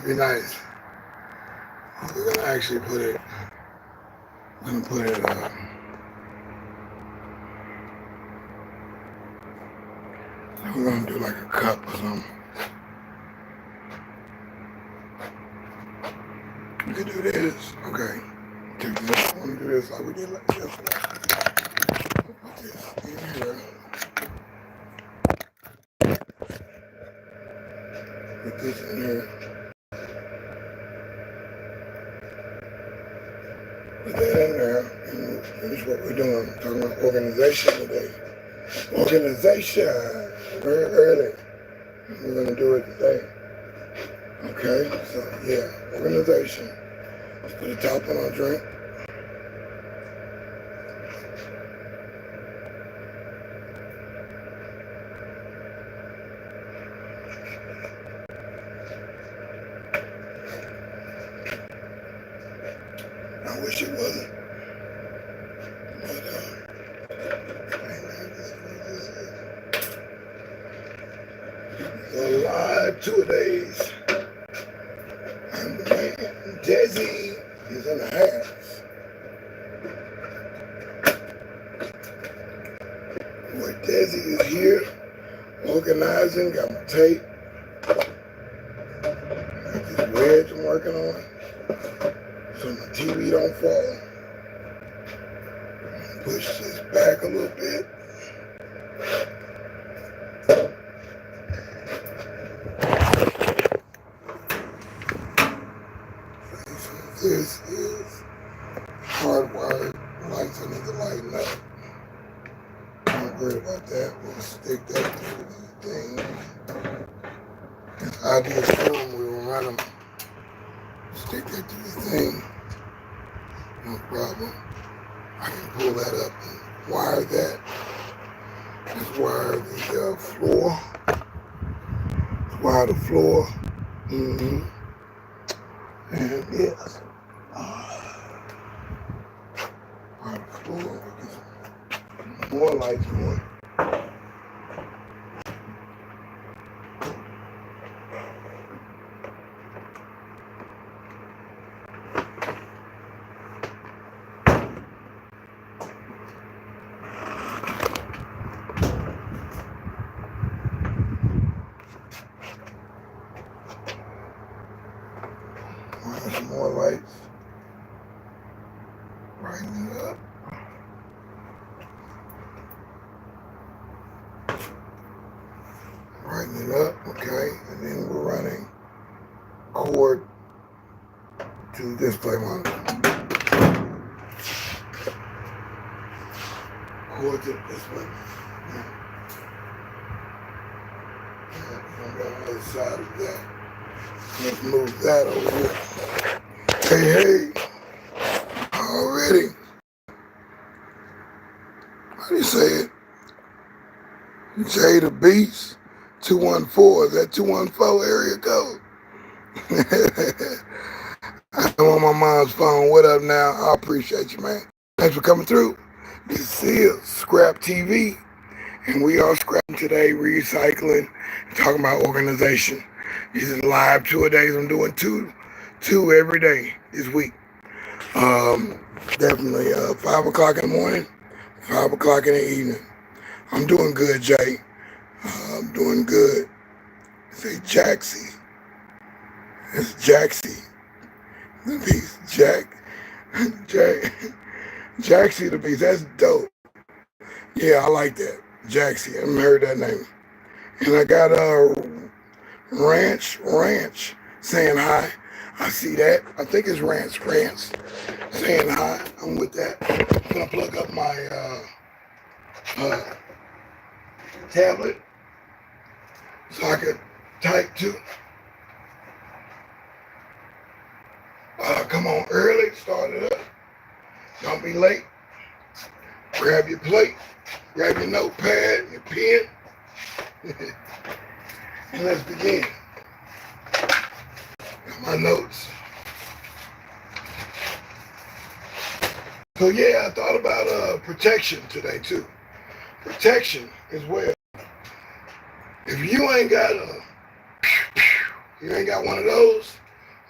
be nice. We're gonna actually put it. I'm gonna put it. We're gonna do like a cup or something. We can do this. Okay. Check this out. I want to do this like we did like yesterday. Put this in here. Put this in here. Put that in there. And finish what we're doing. I'm talking about organization today. Organization. Very early. We're going to do it today. Okay? So, yeah. Organization. Let's put a top on our drink. I wish it wasn't. But, we're live 2 days. And the man, deSz'e, is in the house. Boy, deSz'e is here, organizing, got my tape. Got this wedge I'm working on, so my TV don't fall. Push this back a little bit. This is hardwired lights. I need to lighten up. I'm not worried about that. We'll stick that to the thing. It's ideal film. We will run them. Stick that to the thing. No problem. I can pull that up and wire that. Just wire the floor. Just wire the floor. And yes. Wire the floor. More lights going. Some more lights. Brighten it up. Brighten it up, okay. And then we're running cord to the display monitor. Cord to the display. On the other side of that. Let's move that over here. Hey, already. How do you say it? J the Beast, 214. Is that 214 area code? I'm on my mom's phone. What up now? I appreciate you, man. Thanks for coming through. This is Scrap TV, and we are scrapping today, recycling, talking about organization. This is live 2 days. I'm doing two every day this week. Definitely 5 o'clock in the morning, 5 o'clock in the evening. I'm doing good, Jay. I'm doing good. Say Jaxie. It's Jaxie. The Beast. Jaxie the Beast. That's dope. Yeah, I like that. Jaxie. I haven't heard that name. And I got Ranch saying hi. I see that. I think it's Ranch saying hi. I'm with that. I'm gonna plug up my tablet so I could type too. Come on early, start it up. Don't be late. Grab your plate, grab your notepad, your pen, and let's begin. Got my notes. So yeah, I thought about protection today too. Protection as well. If you ain't got one of those,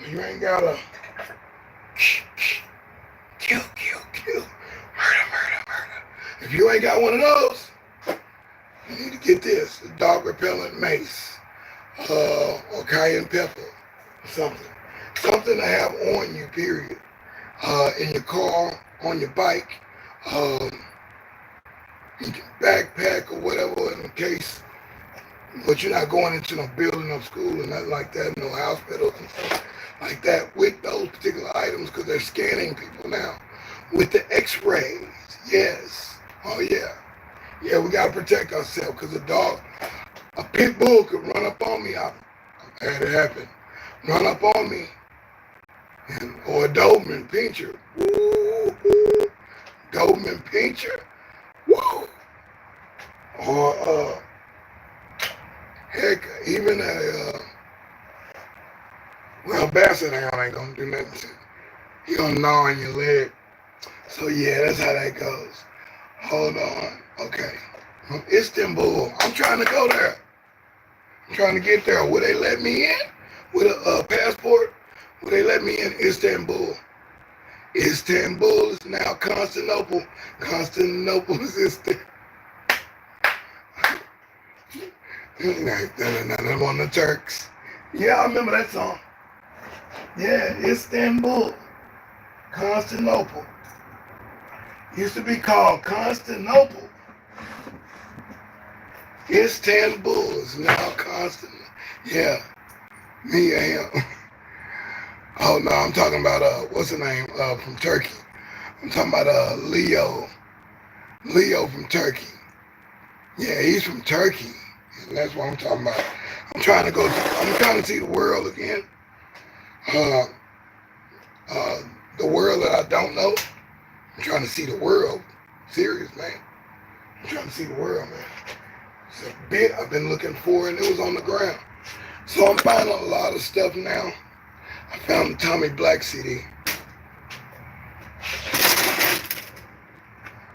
You ain't gotta kill, murder. If you ain't got one of those, you need to get this, a dog repellent mace, or cayenne pepper, or something. Something to have on you, period. In your car, on your bike, um, in your backpack or whatever, in case, but you're not going into no building, no school, or nothing like that, no hospitals and stuff like that with those particular items, because they're scanning people now with the x-rays. Yes. Oh yeah. Yeah, we gotta protect ourselves, because a pit bull could run up on me. I've had it happen. Run up on me. Or a Doberman pincher. Woo, woo. Doberman pincher. Woo. Or heck, even a basset hound ain't gonna do nothing. He gonna gnaw on your leg. So yeah, that's how that goes. Hold on. Okay. From Istanbul. I'm trying to go there. I'm trying to get there. Will they let me in with a passport? Will they let me in Istanbul? Istanbul is now Constantinople. Constantinople is Istanbul. Them on the Turks. Yeah, I remember that song. Yeah, Istanbul. Constantinople. Used to be called Constantinople. Istanbul is now Constantinople. Yeah, me and him. Oh no, I'm talking about what's the name? From Turkey. I'm talking about Leo. Leo from Turkey. Yeah, he's from Turkey. And that's what I'm talking about. I'm trying to see the world again. The world that I don't know. I'm trying to see the world. Serious, man. I'm trying to see the world, man. It's a bit I've been looking for, and it was on the ground. So I'm finding a lot of stuff now. I found the Tommy Black CD.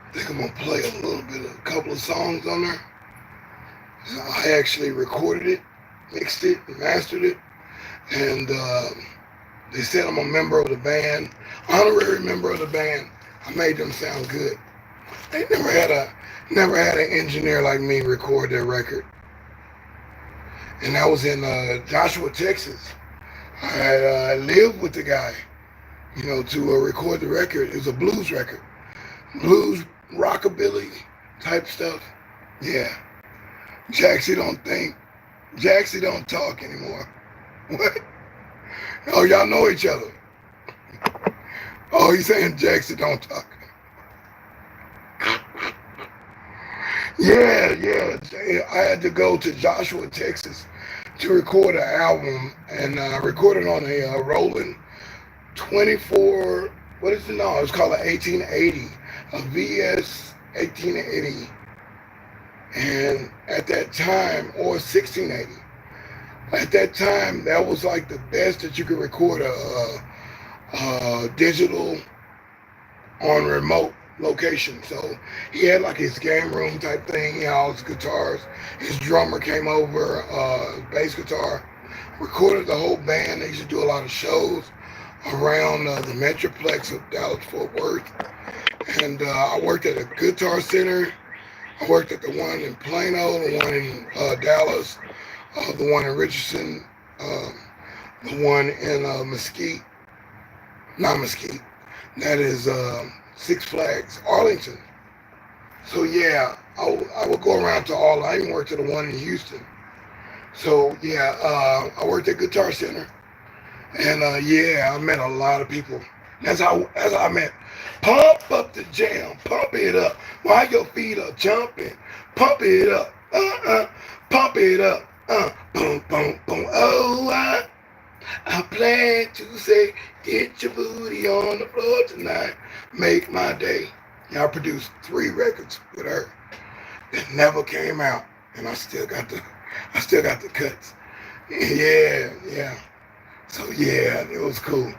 I think I'm gonna play a couple of songs on there. So I actually recorded it, mixed it, and mastered it, and they said I'm a member of the band, honorary member of the band. I made them sound good. They never had an engineer like me record their record, and that was in Joshua, Texas. I lived with the guy, to record the record. It was a blues record, blues, rockabilly type stuff. Yeah. Jaxie don't talk anymore. What? Oh, y'all know each other. Oh, he's saying Jaxie don't talk. Yeah. I had to go to Joshua, Texas to record an album, and I recorded on a Roland 24, what is it now? It was called an 1880, a VS 1880. And at that time, or 1680, at that time, that was like the best that you could record a digital on remote location. So he had like his game room type thing. He had all his guitars. His drummer came over, bass guitar, recorded the whole band. They used to do a lot of shows around the Metroplex of Dallas-Fort Worth. And I worked at a Guitar Center. I worked at the one in Plano, the one in Dallas, the one in Richardson, the one in Mesquite, not Mesquite, that is Six Flags, Arlington. So yeah, I would go around to all. I even worked at the one in Houston. So yeah, I worked at Guitar Center, and yeah, I met a lot of people. That's how I met. Pump up the jam, pump it up while your feet are jumping. Pump it up, pump it up, boom, boom, boom. Oh, I plan to say, get your booty on the floor tonight, make my day. Yeah, I produced 3 records with her that never came out, and I still got the cuts. Yeah. So yeah, it was cool.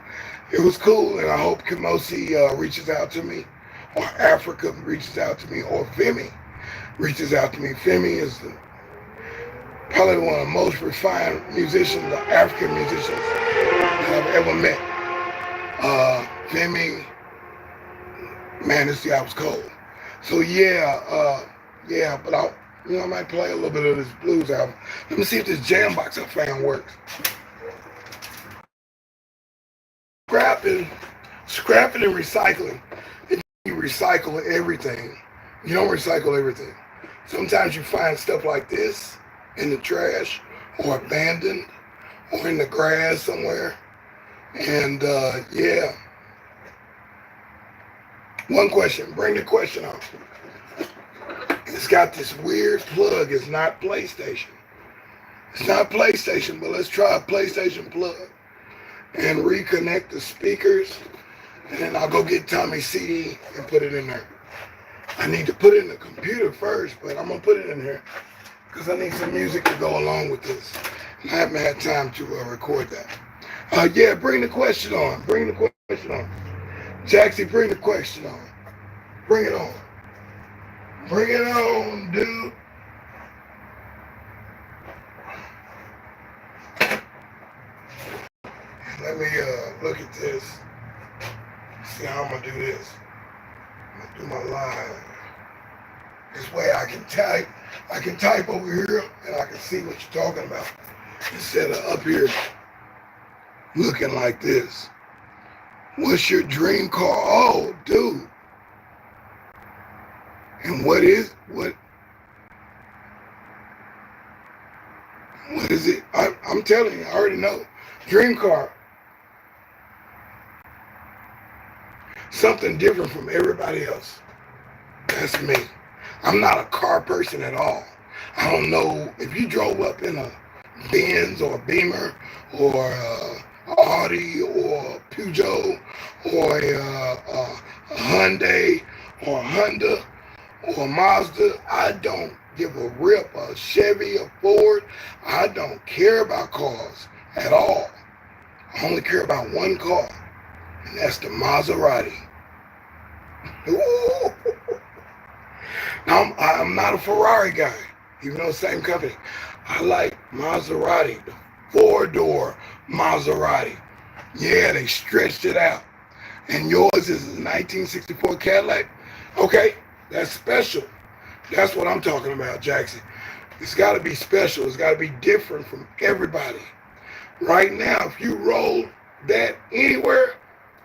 It was cool, and I hope Kamosi reaches out to me, or Africa reaches out to me, or Femi reaches out to me. Femi is probably one of the most refined musicians, African musicians, that I've ever met. Femi, man, this guy was cold. So yeah, but I might play a little bit of this blues album. Let me see if this jam box I found works. Scrapping and recycling. You recycle everything. You don't recycle everything. Sometimes you find stuff like this in the trash or abandoned or in the grass somewhere. And yeah. One question. Bring the question on. It's got this weird plug. It's not PlayStation. It's not PlayStation, but let's try a PlayStation plug and reconnect the speakers. And then I'll go get Tommy's CD and put it in there. I need to put it in the computer first, but I'm going to put it in here because I need some music to go along with this. And I haven't had time to record that. Yeah, bring the question on. Bring the question on. Jaxie, bring the question on. Bring it on. Bring it on, dude. Let me look at this. See how I'm gonna do this. I'm gonna do my line. This way I can type over here and I can see what you're talking about. Instead of up here looking like this. What's your dream car? Oh, dude. And what is it? I'm telling you, I already know. Dream car. Something different from everybody else. That's me. I'm not a car person at all. I don't know if you drove up in a Benz or a Beamer or a Audi or a Peugeot or a Hyundai or a Honda or a Mazda. I don't give a rip. A Chevy, a Ford. I don't care about cars at all. I only care about one car, and that's the Maserati. Ooh. Now, I'm not a Ferrari guy, even though it's the same company. I like Maserati, the four-door Maserati. Yeah, they stretched it out. And yours is a 1964 Cadillac? Okay, that's special. That's what I'm talking about, Jackson. It's got to be special. It's got to be different from everybody. Right now, if you roll that anywhere,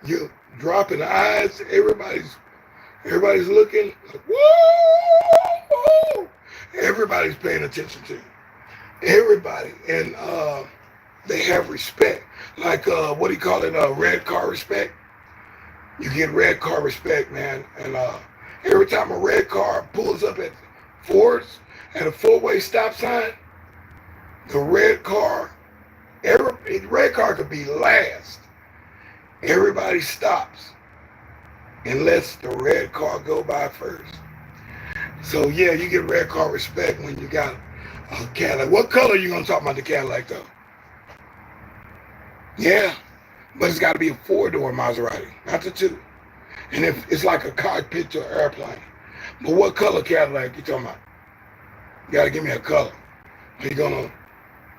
you're dropping eyes. Everybody's looking like, whoa! Everybody's paying attention to you. Everybody. And they have respect. Like, what do you call it? Red car respect. You get red car respect, man. And every time a red car pulls up at Ford's at a four-way stop sign, the red car could be last. Everybody stops and lets the red car go by first. So yeah, you get red car respect when you got a Cadillac. What color are you gonna talk about the Cadillac though? Yeah, but it's got to be a four-door Maserati, not the two. And if it's like a cockpit to an airplane. But what color Cadillac you talking about? You got to give me a color. Are you gonna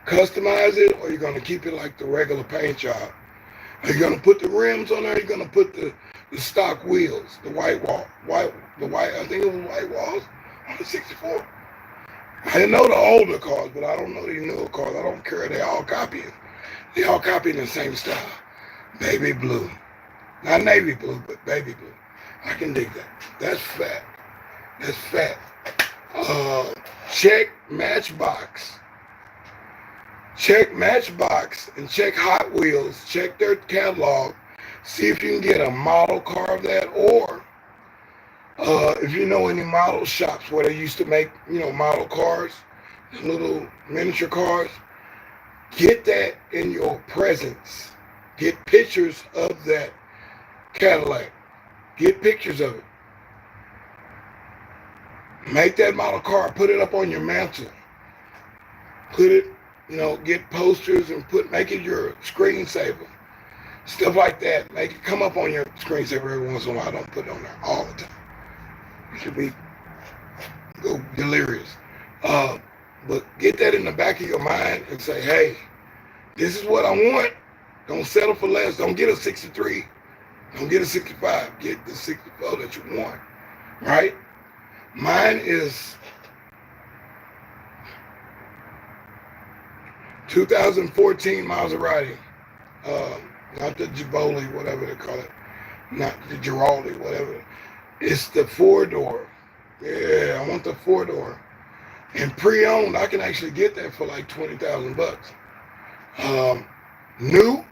customize it, or are you gonna keep it like the regular paint job? Are you gonna put the rims on there? Or are you gonna put the stock wheels, the white, I think it was white walls on the 64. I didn't know the older cars, but I don't know these newer cars. I don't care. They all copying. They all copying the same style. Baby blue. Not navy blue, but baby blue. I can dig that. That's fat. That's fat. Check Matchbox. Check Matchbox and check Hot Wheels. Check their catalog. See if you can get a model car of that, or if you know any model shops where they used to make, model cars, little miniature cars, get that in your presence. Get pictures of that Cadillac. Get pictures of it. Make that model car, put it up on your mantle. Put it, get posters and make it your screensaver. Stuff like that. Make it come up on your screensaver every once in a while. Don't put it on there all the time. You should go delirious. But get that in the back of your mind and say, hey, this is what I want. Don't settle for less. Don't get a 63. Don't get a 65. Get the 64 that you want, right? Mine is 2014 Maserati. Not the Giboli, whatever they call it. Not the Giraldi, whatever. It's the 4-door. Yeah, I want the 4-door. And pre-owned, I can actually get that for like 20,000 bucks. New,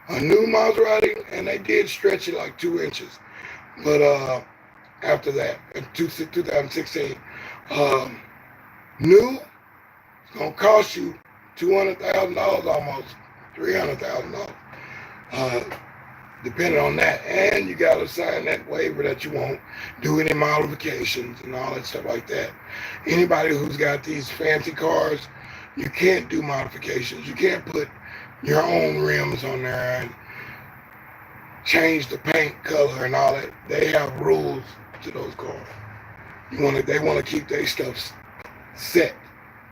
a new Maserati, and they did stretch it like 2 inches. But after that, in 2016, new, it's gonna cost you $200,000 almost, $300,000, depending on that. And you gotta sign that waiver that you won't do any modifications and all that stuff like that. Anybody who's got these fancy cars, you can't do modifications. You can't put your own rims on there and change the paint color and all that. They have rules to those cars. They want to keep their stuff set.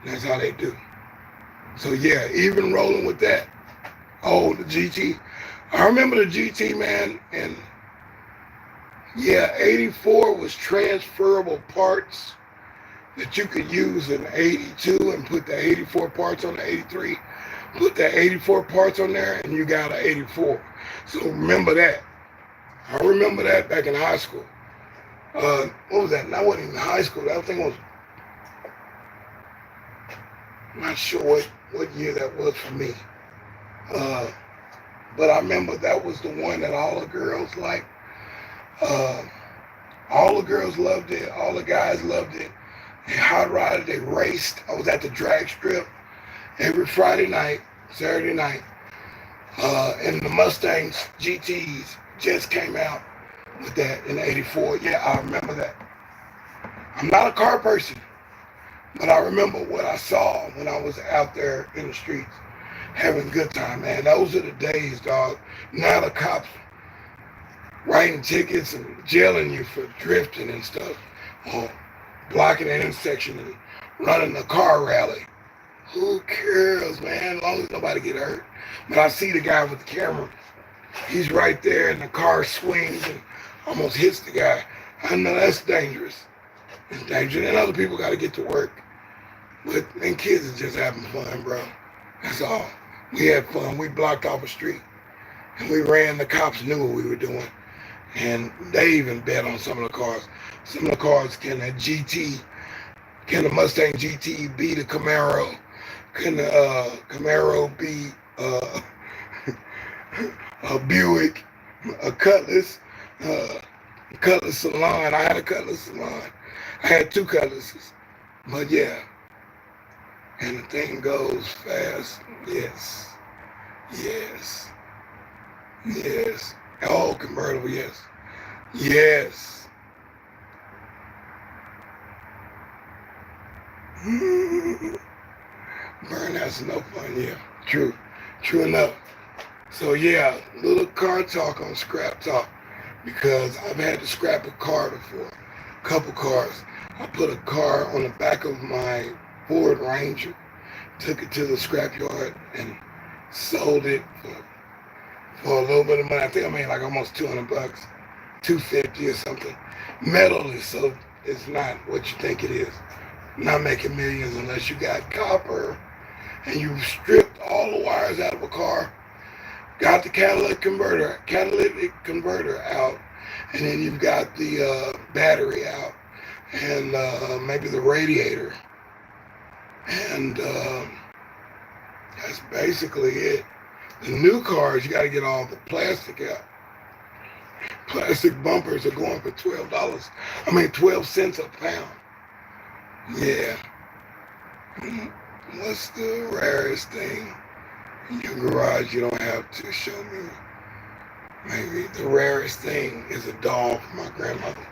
That's how they do. So yeah, even rolling with that. Oh, the GT. I remember the GT, man, and yeah, 84 was transferable parts that you could use in 82 and put the 84 parts on the 83. Put the 84 parts on there and you got an 84. So remember that. I remember that back in high school. What was that? That wasn't even high school. That thing was, I'm not sure what year that was for me. But I remember that was the one that all the girls liked. All the girls loved it. All the guys loved it. They hot rodded, they raced. I was at the drag strip every Friday night, Saturday night. And the Mustangs GTs just came out with that in '84. Yeah, I remember that. I'm not a car person, but I remember what I saw when I was out there in the streets having a good time, man. Those are the days, dog. Now the cops writing tickets and jailing you for drifting and stuff, or blocking an intersection and running a car rally. Who cares, man, as long as nobody get hurt. But I see the guy with the camera. He's right there and the car swings and almost hits the guy. I know that's dangerous. It's dangerous. And other people got to get to work. But and kids are just having fun, bro. That's all. We had fun. We blocked off a street. And we ran. The cops knew what we were doing. And they even bet on some of the cars. Some of the cars, can the Mustang GT be the Camaro? Can the Camaro be a Buick, a Cutlass, Cutlass Salon? I had a Cutlass Salon. I had 2 Cutlasses. But yeah. And the thing goes fast. Yes. Yes. Yes. Oh, convertible, yes. Yes. Burnouts no fun, yeah. True. True enough. So yeah, little car talk on scrap talk, because I've had to scrap a car before. A couple cars. I put a car on the back of my Ford Ranger, took it to the scrap yard and sold it for a little bit of money. I think I made like almost 200 bucks, 250 or something. Metal is so, it's not what you think it is. Not making millions unless you got copper and you stripped all the wires out of a car, got the catalytic converter out, and then you've got the battery out, and maybe the radiator. And that's basically it. The new cars, you got to get all the plastic out. Plastic bumpers are going for $12. 12 cents a pound. Yeah. What's the rarest thing in your garage you don't have to show me? Maybe the rarest thing is a doll from my grandmother.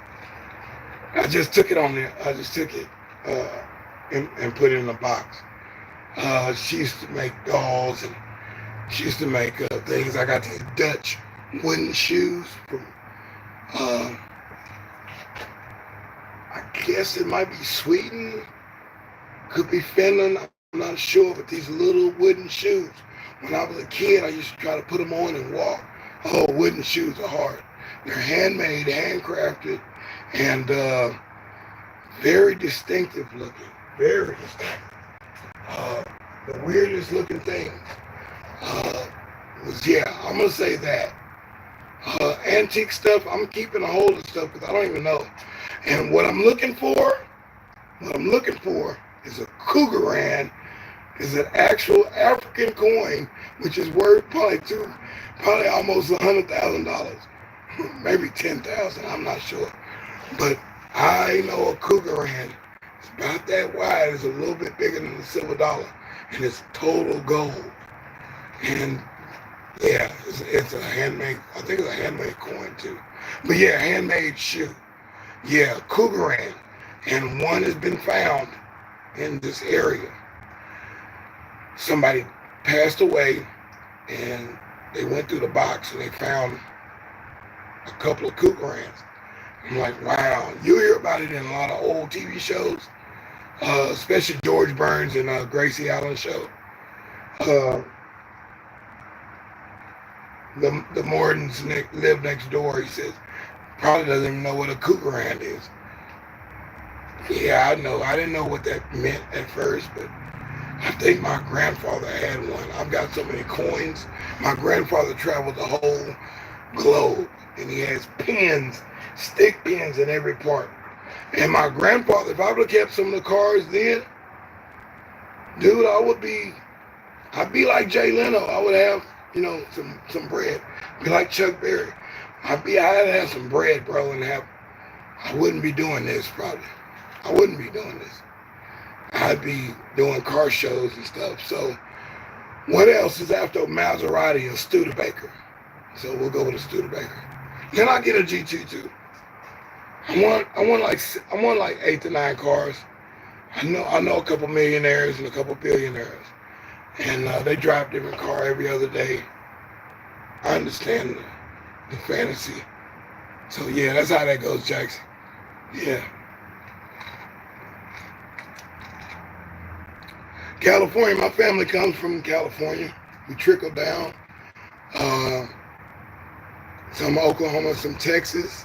I just took it and put it in a box. She used to make dolls, and she used to make things. I got these Dutch wooden shoes from, I guess it might be Sweden, could be Finland, I'm not sure, but these little wooden shoes When I was a kid, I used to try to put them on and walk. Oh, wooden shoes are hard. They're handmade, handcrafted, and very distinctive looking. Very distinctive. The weirdest looking thing was, yeah, I'm going to say that. Antique stuff, I'm keeping a hold of stuff because I don't even know. And what I'm looking for is a Cougaran, is an actual African coin, which is worth probably almost $100,000, maybe 10,000. I'm not sure, but I know a Cougaran. It's about that wide. It's a little bit bigger than the silver dollar, and it's total gold. And yeah, it's a handmade. I think it's a handmade coin too. But yeah, handmade shoe. Yeah, Cougaran, and one has been found in this area. Somebody passed away, and they went through the box and they found a couple of Cougarans. I'm like, wow. You hear about it in a lot of old TV shows, especially George Burns and Gracie Allen show. The Mordens live next door. He says probably doesn't even know what a Cougaran is. Yeah, I know. I didn't know what that meant at first, but I think my grandfather had one. I've got so many coins. My grandfather traveled the whole globe, and he has pins, stick pins in every part. And my grandfather, if I would have kept some of the cars then, dude, I'd be like Jay Leno. I would have, some bread. Be like Chuck Berry. I'd have some bread, bro, and I wouldn't be doing this probably. I wouldn't be doing this. I'd be doing car shows and stuff. So what else is after a Maserati and Studebaker? So we'll go with a Studebaker. Then I get a G2 too. I want like 8 to 9 cars. I know a couple millionaires and a couple billionaires, and they drive different car every other day. I understand the fantasy. So yeah, that's how that goes, Jackson. Yeah. California, my family comes from California. We trickle down. Some Oklahoma, some Texas,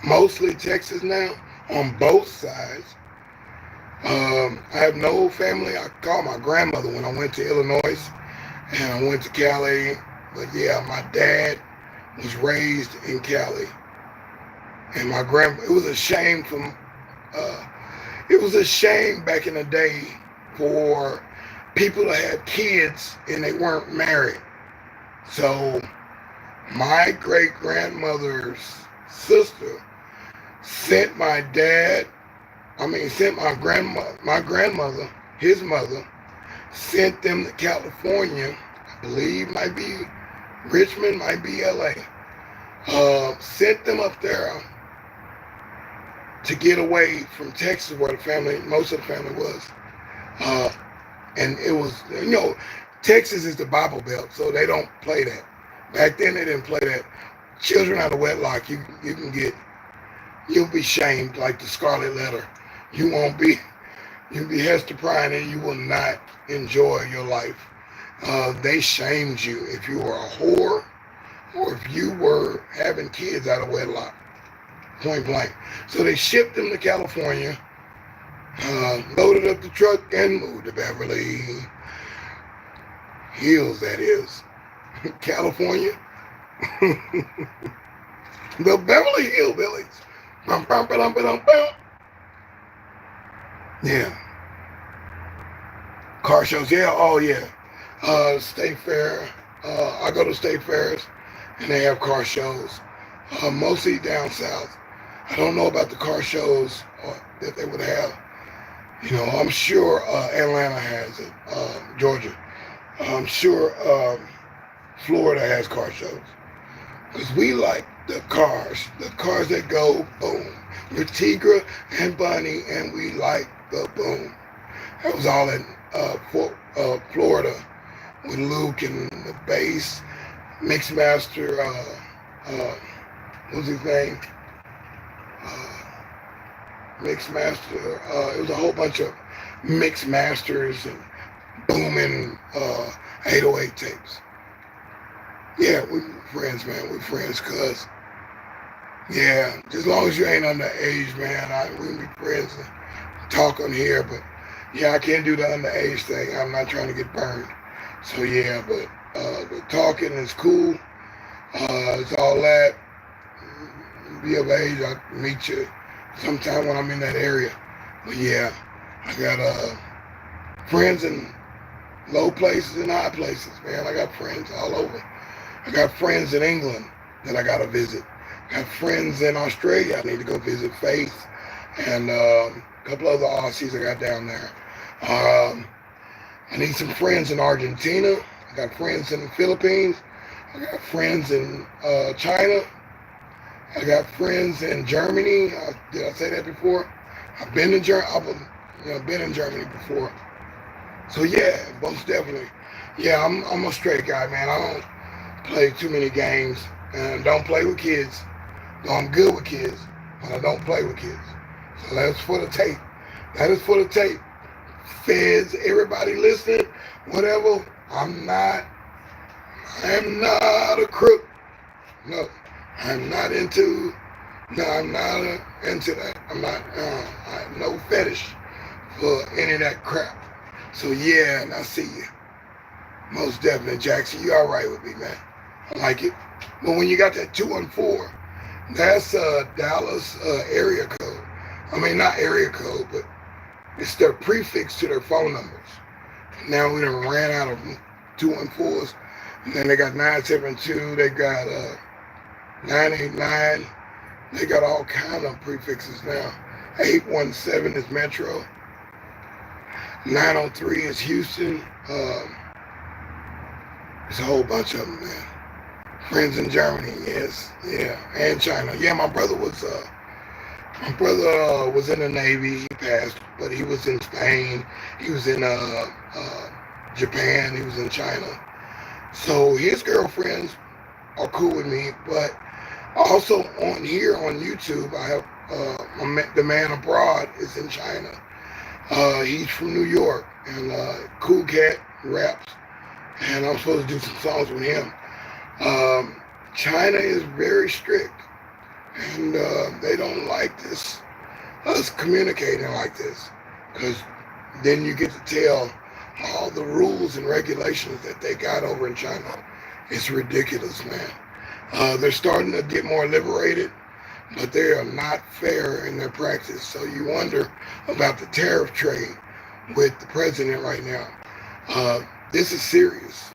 mostly Texas now, on both sides. I have no family. I called my grandmother when I went to Illinois, and I went to Cali. But yeah, my dad was raised in Cali, and my it was a shame it was a shame back in the day for people to have kids and they weren't married. So my great-grandmother's sister sent my grandmother, his mother, sent them to California. I believe might be Richmond, might be LA. Sent them up there to get away from Texas, where most of the family was. And it was, Texas is the Bible Belt, so they don't play that. Back then they didn't play that. Children out of wedlock, you'll be shamed like the Scarlet Letter. You'll be Hester Prynne, and you will not enjoy your life. They shamed you if you were a whore or if you were having kids out of wedlock, point blank. So they shipped them to California, loaded up the truck, and moved to Beverly Hills, that is. California. The Beverly Hillbillies. Bum, bum, ba-dum, ba-dum, bum. Yeah. Car shows, yeah, oh yeah. State Fair. I go to state fairs and they have car shows. Mostly down south. I don't know about the car shows that they would have. I'm sure Atlanta has it, Georgia. I'm sure Florida has car shows. Because we like the cars that go boom. We're Tigra and Bunny, and we like the boom. That was all in Florida with Luke and the bass, Mixmaster, what's his name? Mixmaster. It was a whole bunch of mix masters and booming 808 tapes. Yeah, we friends, man. We friends, cuz. Yeah, as long as you ain't underage, man, we can be friends and talk on here. But yeah, I can't do the underage thing. I'm not trying to get burned. So yeah, but the talking is cool. It's all that. Be of age, I'll meet you sometime when I'm in that area. But yeah, I got friends in low places and high places, man. I got friends all over. I got friends in England that I gotta visit. Got friends in Australia I need to go visit Faith and a couple other Aussies I got down there. I need some friends in Argentina. I got friends in the Philippines. I got friends in China. I got friends in Germany. Did I say that before? I've been in Germany. Been in Germany before. So yeah, most definitely. Yeah, I'm a straight guy, man. I don't play too many games and don't play with kids. Though I'm good with kids, but I don't play with kids. So that's for the tape. That is for the tape. Feds, everybody listening, whatever. I am not a crook. No, I'm not into. No, I'm not into that. I'm not. I have no fetish for any of that crap. So yeah, and I see you. Most definitely, Jackson. You all right with me, man? I like it. But when you got that 214, that's Dallas area code. I mean, not area code, but it's their prefix to their phone numbers. Now we done ran out of 214s. And then they got 972. They got 989. They got all kind of prefixes now. 817 is Metro. 903 is Houston. There's a whole bunch of them, man. Friends in Germany, yes, yeah, and China. Yeah, my brother was in the Navy. He passed, but he was in Spain. He was in Japan. He was in China. So his girlfriends are cool with me. But also on here on YouTube, I have the man abroad is in China. He's from New York and cool cat, raps, and I'm supposed to do some songs with him. China is very strict, and they don't like us communicating like this, because then you get to tell all the rules and regulations that they got over in China. It's ridiculous, man. They're starting to get more liberated, but they are not fair in their practice. So you wonder about the tariff trade with the president right now. This is serious.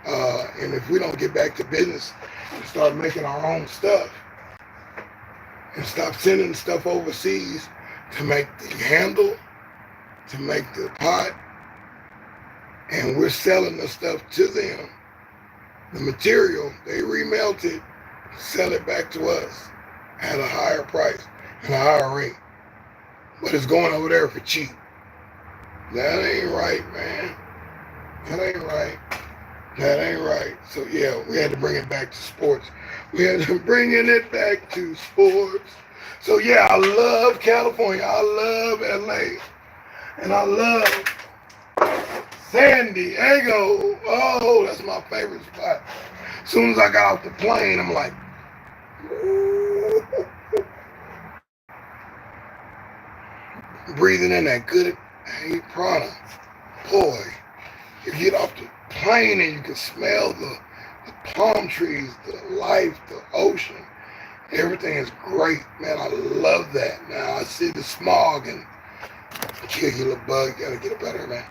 And if we don't get back to business and start making our own stuff and stop sending stuff overseas to make the handle, to make the pot, and we're selling the stuff to them, the material, they remelt it, sell it back to us at a higher price and a higher rate. But it's going over there for cheap. That ain't right, man. That ain't right. That ain't right. So yeah, we had to bring it back to sports. We had to bringing it back to sports. So yeah, I love California. I love LA. And I love San Diego. Oh, that's my favorite spot. As soon as I got off the plane, I'm like, ooh. Breathing in that good prana. Boy, you get off the plane and you can smell the palm trees, the life, the ocean. Everything is great, man. I love that. Now I see the smog and kill you, little bug. You gotta get up out of here, man.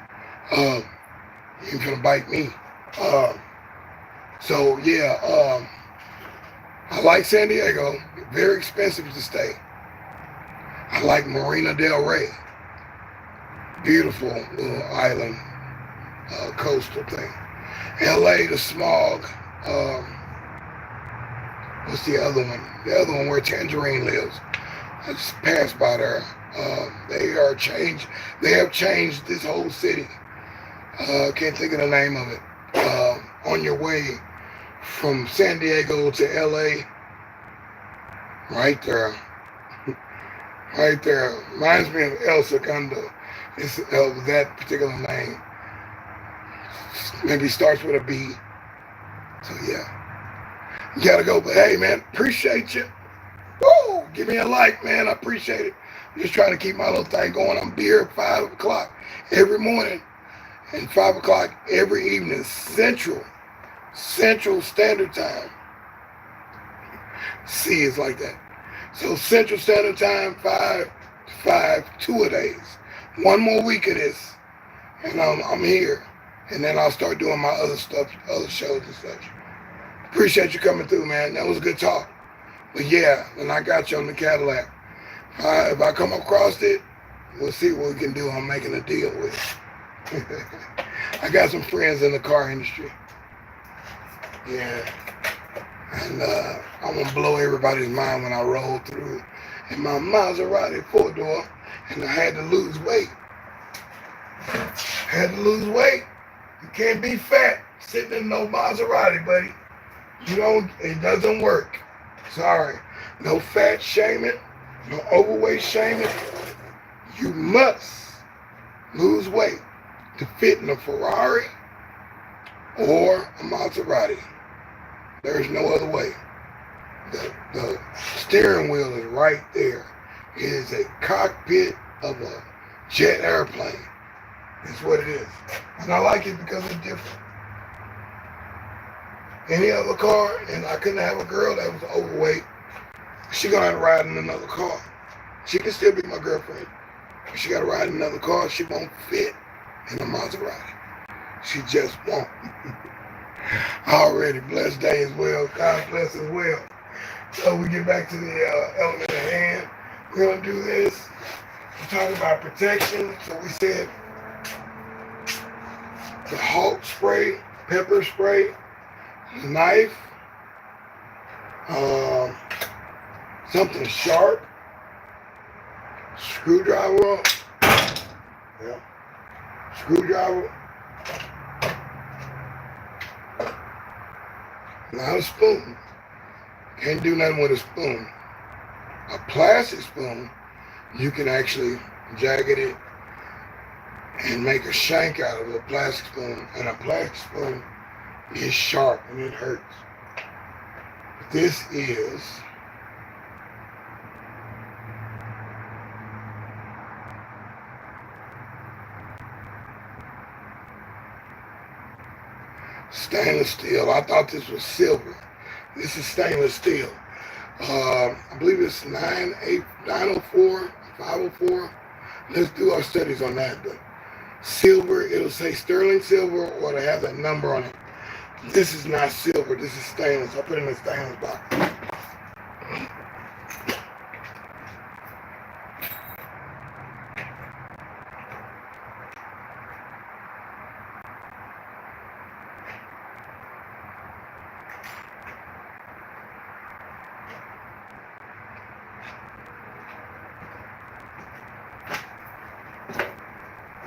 You ain't gonna bite me. So yeah, I like San Diego. Very expensive to stay. I like Marina Del Rey. Beautiful little island, coastal thing. LA, the smog. What's the other one? The other one where Tangerine lives. I just passed by there. They have changed this whole city. Can't think of the name of it. On your way from San Diego to LA, right there. Right there. Reminds me of El Segundo. It's of that particular name. Maybe starts with a B. So yeah, you gotta go. But hey, man, appreciate you. Woo! Give me a like, man. I appreciate it. I'm just trying to keep my little thing going. I'm be here at 5 o'clock every morning and 5 o'clock every evening, Central Standard Time. C is like that. So Central Standard Time, 5 to 5, 2 a days. One more week of this, and I'm here. And then I'll start doing my other stuff, other shows and such. Appreciate you coming through, man. That was a good talk. But yeah, and I got you on the Cadillac. If I come across it, we'll see what we can do. I'm making a deal with it. I got some friends in the car industry. Yeah. And I'm going to blow everybody's mind when I roll through in my Maserati 4-door, and I had to lose weight. You can't be fat sitting in no Maserati, buddy. It doesn't work. Sorry. No fat shaming, no overweight shaming. You must lose weight to fit in a Ferrari or a Maserati. There's no other way. The steering wheel is right there. It is a cockpit of a jet airplane. That's what it is. And I like it because it's different. Any other car, and I couldn't have a girl that was overweight, she gonna have to ride in another car. She can still be my girlfriend. But she gotta ride in another car. She won't fit in a Maserati. She just won't. Already blessed day as well. God bless as well. So we get back to the element at hand. We're gonna do this. We're talking about protection. So we said the Hulk spray, pepper spray, knife, something sharp, screwdriver, not a spoon. Can't do nothing with a spoon. A plastic spoon, you can actually jagged it and make a shank out of a plastic spoon, and a plastic spoon is sharp and it hurts. This is stainless steel. I thought this was silver. This is stainless steel. I believe it's 904, 504. Let's do our studies on that. But silver, it'll say sterling silver, or to have that number on it. This is not silver. This is stainless. I put it in a stainless box.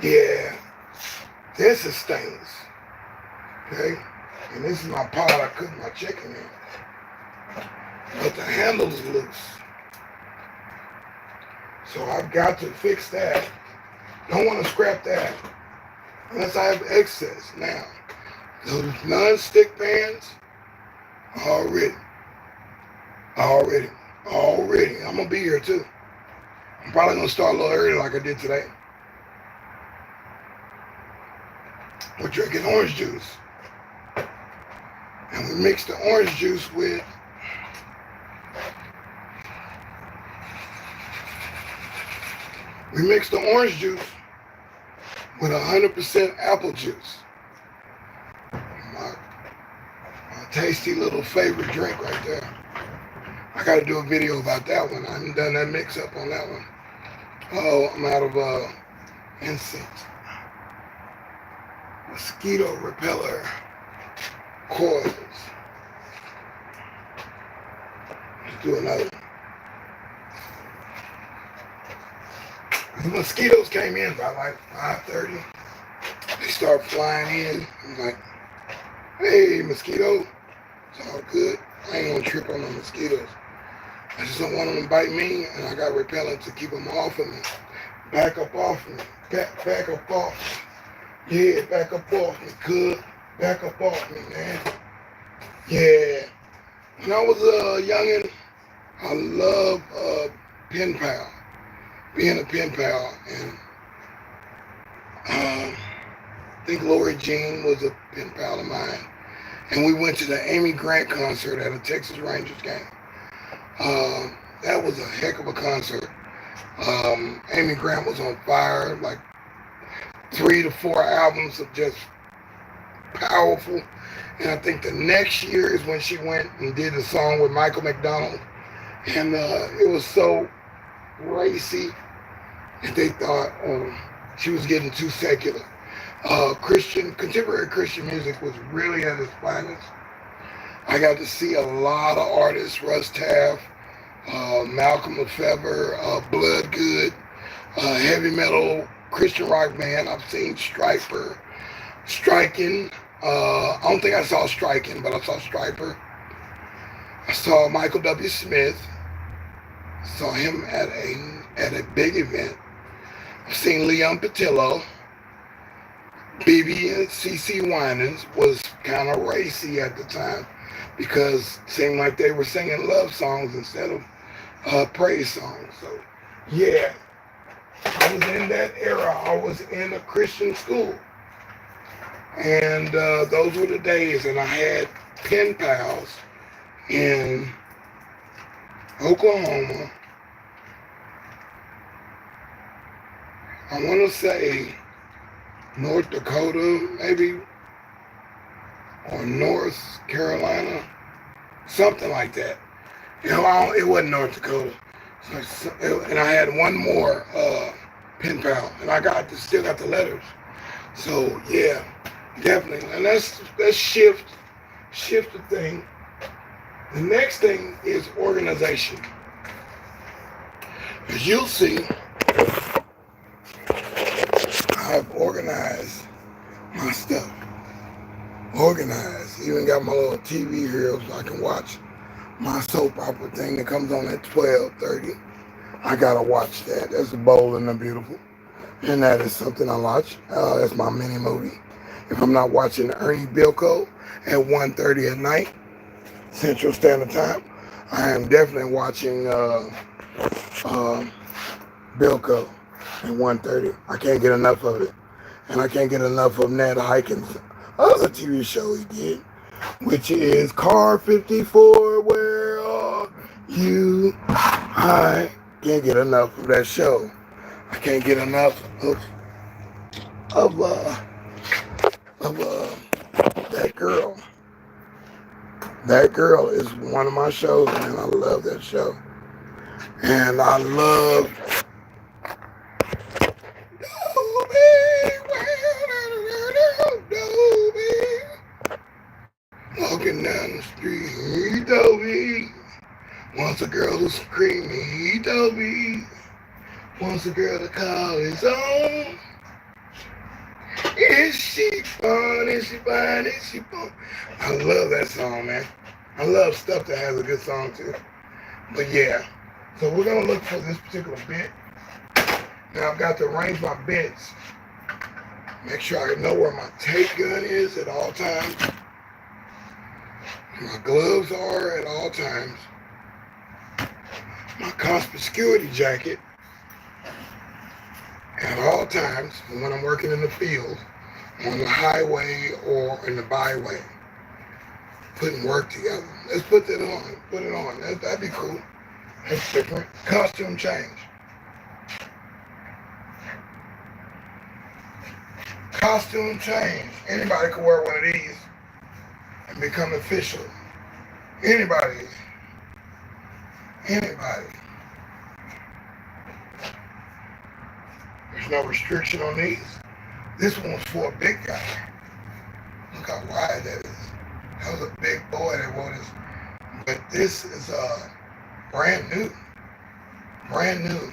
Yeah, this is stainless, okay? And this is my pot I cook my chicken in. But the handle is loose. So I've got to fix that. Don't want to scrap that unless I have excess. Now, those non-stick pans, already. I'm going to be here too. I'm probably going to start a little early like I did today. We're drinking orange juice. And we mix the orange juice with We mix the orange juice with 100% apple juice. My tasty little favorite drink right there. I got to do a video about that one. I haven't done that mix up on that one. Oh, I'm out of insects. Mosquito repeller coils. Let's do another one. The mosquitoes came in by like 5:30. They start flying in. I'm like, hey, mosquito. It's all good. I ain't gonna trip on the mosquitoes. I just don't want them to bite me, and I got repellent to keep them off of me. Back up off me. Back up off me. Yeah, back up off me, good. back up off me, man. Yeah. When I was a youngin', I love pen pal, being a pen pal, and I think Lori Jean was a pen pal of mine. And we went to the Amy Grant concert at a Texas Rangers game. That was a heck of a concert. Amy Grant was on fire, like 3 to 4 albums of just powerful. And I think the next year is when she went and did a song with Michael McDonald. And it was so racy that they thought she was getting too secular. Contemporary Christian music was really at its finest. I got to see a lot of artists, Russ Taff, Malcolm Lefebvre, Bloodgood, heavy metal, Christian rock band. I've seen Striking. I don't think I saw Striking, but I saw Striper. I saw Michael W. Smith. I saw him at a big event. I've seen Leon Patillo. BB and CC Winans was kind of racy at the time because it seemed like they were singing love songs instead of praise songs. So, yeah, I was in that era. I was in a Christian school. And those were the days. And I had pen pals in Oklahoma. I want to say North Dakota, maybe, or North Carolina, something like that. You know, it wasn't North Dakota. And I had one more pen pal, and I still got the letters. So yeah, definitely. And let's shift the thing. The next thing is organization. As you'll see, I've organized my stuff. Organized. Even got my little TV here so I can watch my soap opera thing that comes on at 12:30. I gotta watch that. That's The Bold and the Beautiful. And that is something I watch. That's my mini movie. If I'm not watching Ernie Bilko at 1:30 at night, Central Standard Time, I am definitely watching Bilko at 1:30. I can't get enough of it. And I can't get enough of Ned Hikins' other TV show he did, which is Car 54, Where Are You? I can't get enough of that show. I can't get enough of that girl. That girl is one of my shows, and I love that show. And I love walking down the street, he told me. Wants a girl to scream, he told me. Wants a girl to call his own. Is she fun? Is she fine? Is she fun? I love that song, man. I love stuff that has a good song too. But yeah, so we're gonna look for this particular bit. Now I've got to arrange my bits. Make sure I know where my tape gun is at all times. My gloves are at all times. My conspicuity jacket at all times when I'm working in the field, on the highway or in the byway, putting work together. Let's put that on. Put it on. That'd be cool. That's different. Costume change. Costume change. Anybody can wear one of these and become official. Anybody. There's no restriction on these. This one's for a big guy. Look how wide that is. That was a big boy that wore this. But this is brand new. Brand new.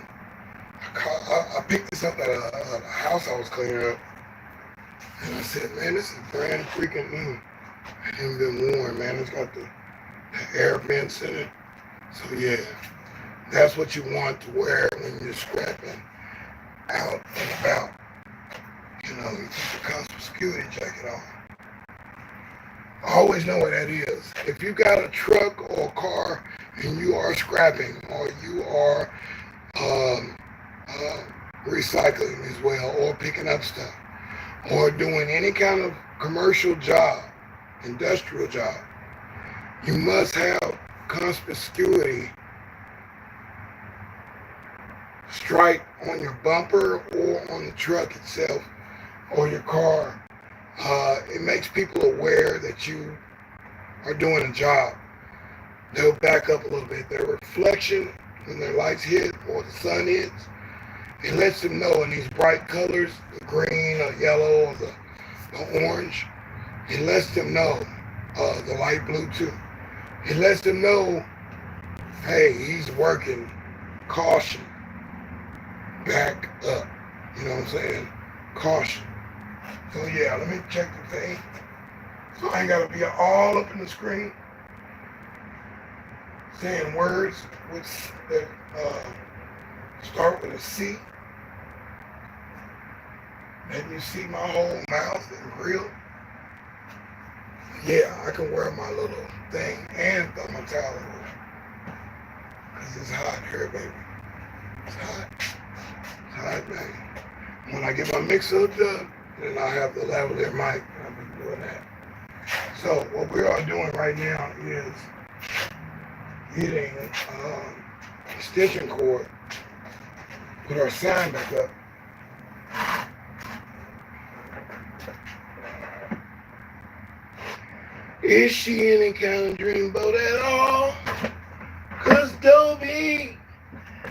I picked this up at a house I was cleaning up. And I said, man, this is brand freaking new. It hasn't been worn, man. It's got the air vents in it. So yeah, that's what you want to wear when you're scrapping out and about. You know, you keep the conspicuity jacket on. Always know what that is. If you got a truck or a car and you are scrapping or you are um, uh, recycling as well, or picking up stuff, or doing any kind of commercial job, industrial job, you must have conspicuity stripe on your bumper or on the truck itself or your car. It makes people aware that you are doing a job. They'll back up a little bit. Their reflection when their lights hit or the sun hits, it lets them know in these bright colors, the green or yellow or the orange, it lets them know, the light blue too. It lets them know, hey, he's working, caution, back up. You know what I'm saying? Caution. So yeah, let me check the thing. So I ain't gotta be all up in the screen saying words that start with a C. Let you see my whole mouth and grill. Yeah, I can wear my little thing and throw my towel away. Because it's hot here, baby. It's hot. It's hot, baby. When I get my mixer hooked up, then I'll have the lavalier mic. I'll be doing that. So what we are doing right now is getting extension cord, put our sign back up. Is she any kind of dreamboat at all? Cause Dobie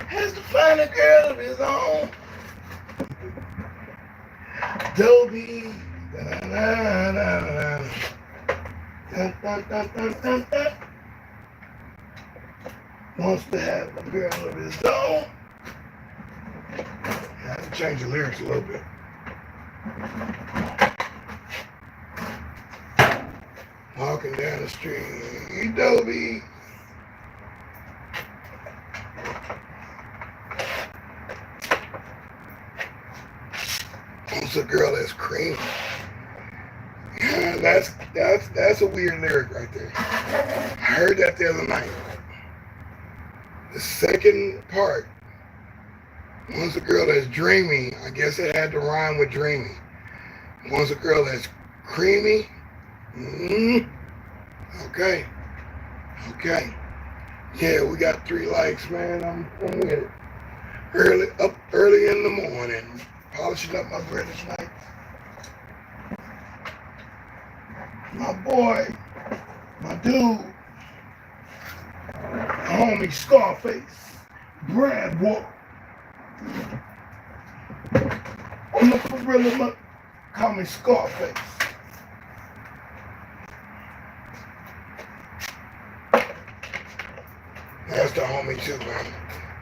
has to find a girl of his own. Dobie, wants to have a girl of his own. I have to change the lyrics a little bit. Walking down the street, Dobie. Wants a girl that's creamy. Yeah, that's a weird lyric right there. I heard that the other night. The second part, wants a girl that's dreamy. I guess it had to rhyme with dreamy. Wants a girl that's creamy. Okay. Yeah, we got 3 likes, man. I'm with it. Early in the morning, polishing up my British night. My boy, my dude, homie Scarface, Brad Wolf. On the gorilla, call me Scarface. That's the homie too, man.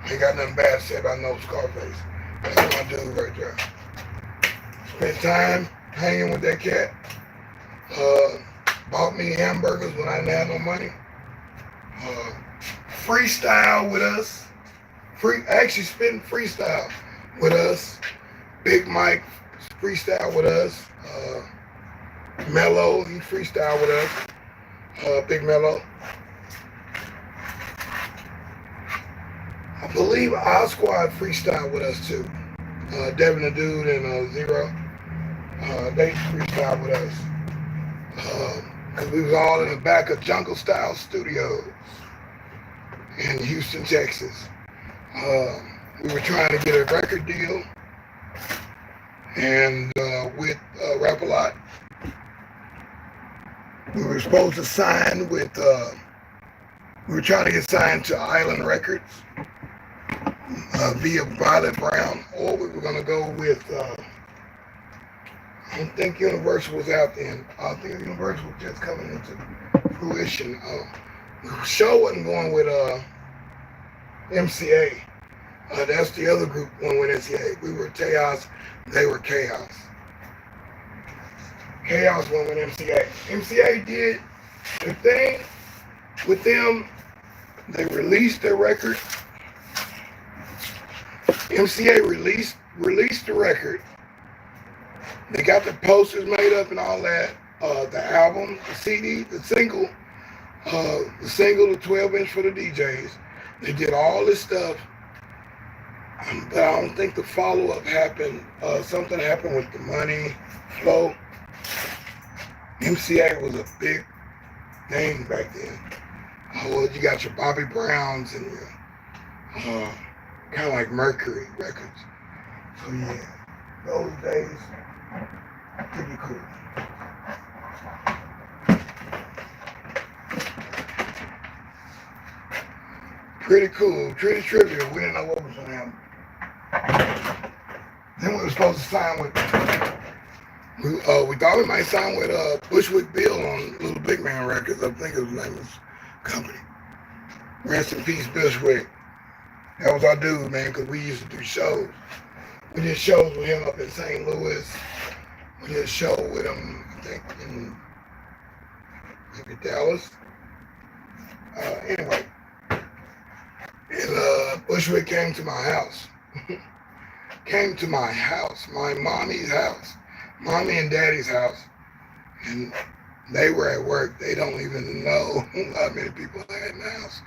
Ain't got nothing bad to say about no Scarface. That's my dude right there. Spent time hanging with that cat. Bought me hamburgers when I didn't have no money. Freestyle with us. Actually spitting freestyle with us. Big Mike freestyle with us. Mello, he freestyle with us. Big Mello. I believe our squad freestyle with us too. Devin the Dude and Zero. They freestyle with us. Because we was all in the back of Jungle Style Studios in Houston, Texas. We were trying to get a record deal and with Rap-A-Lot. We were supposed to sign with, we were trying to get signed to Island Records via Violet Brown, or we were going to go with, I don't think Universal was out then. I think Universal was just coming into fruition. The show wasn't going with MCA. That's the other group going with MCA. We were Chaos, they were Chaos. Chaos went with MCA. MCA did the thing with them. They released their record. MCA released the record. They got the posters made up and all that. the album, the CD, the single, the 12-inch for the DJs. They did all this stuff, but I don't think the follow-up happened. Something happened with the money flow. MCA was a big name back then. Well, you got your Bobby Browns and your kind of like Mercury records. So yeah, those days, pretty cool. Pretty cool, pretty trivial. We didn't know what was going to happen. Then we were supposed to sign with, we thought we might sign with Bushwick Bill on Little Big Man Records. I think his name was company. Rest in peace, Bushwick. That was our dude, man, because we used to do shows. We did shows with him up in St. Louis. We did a show with him, I think, in maybe Dallas. Anyway. And Bushwick came to my house. Came to my house, my mommy's house, mommy and daddy's house. And they were at work. They don't even know how many people I had in the house.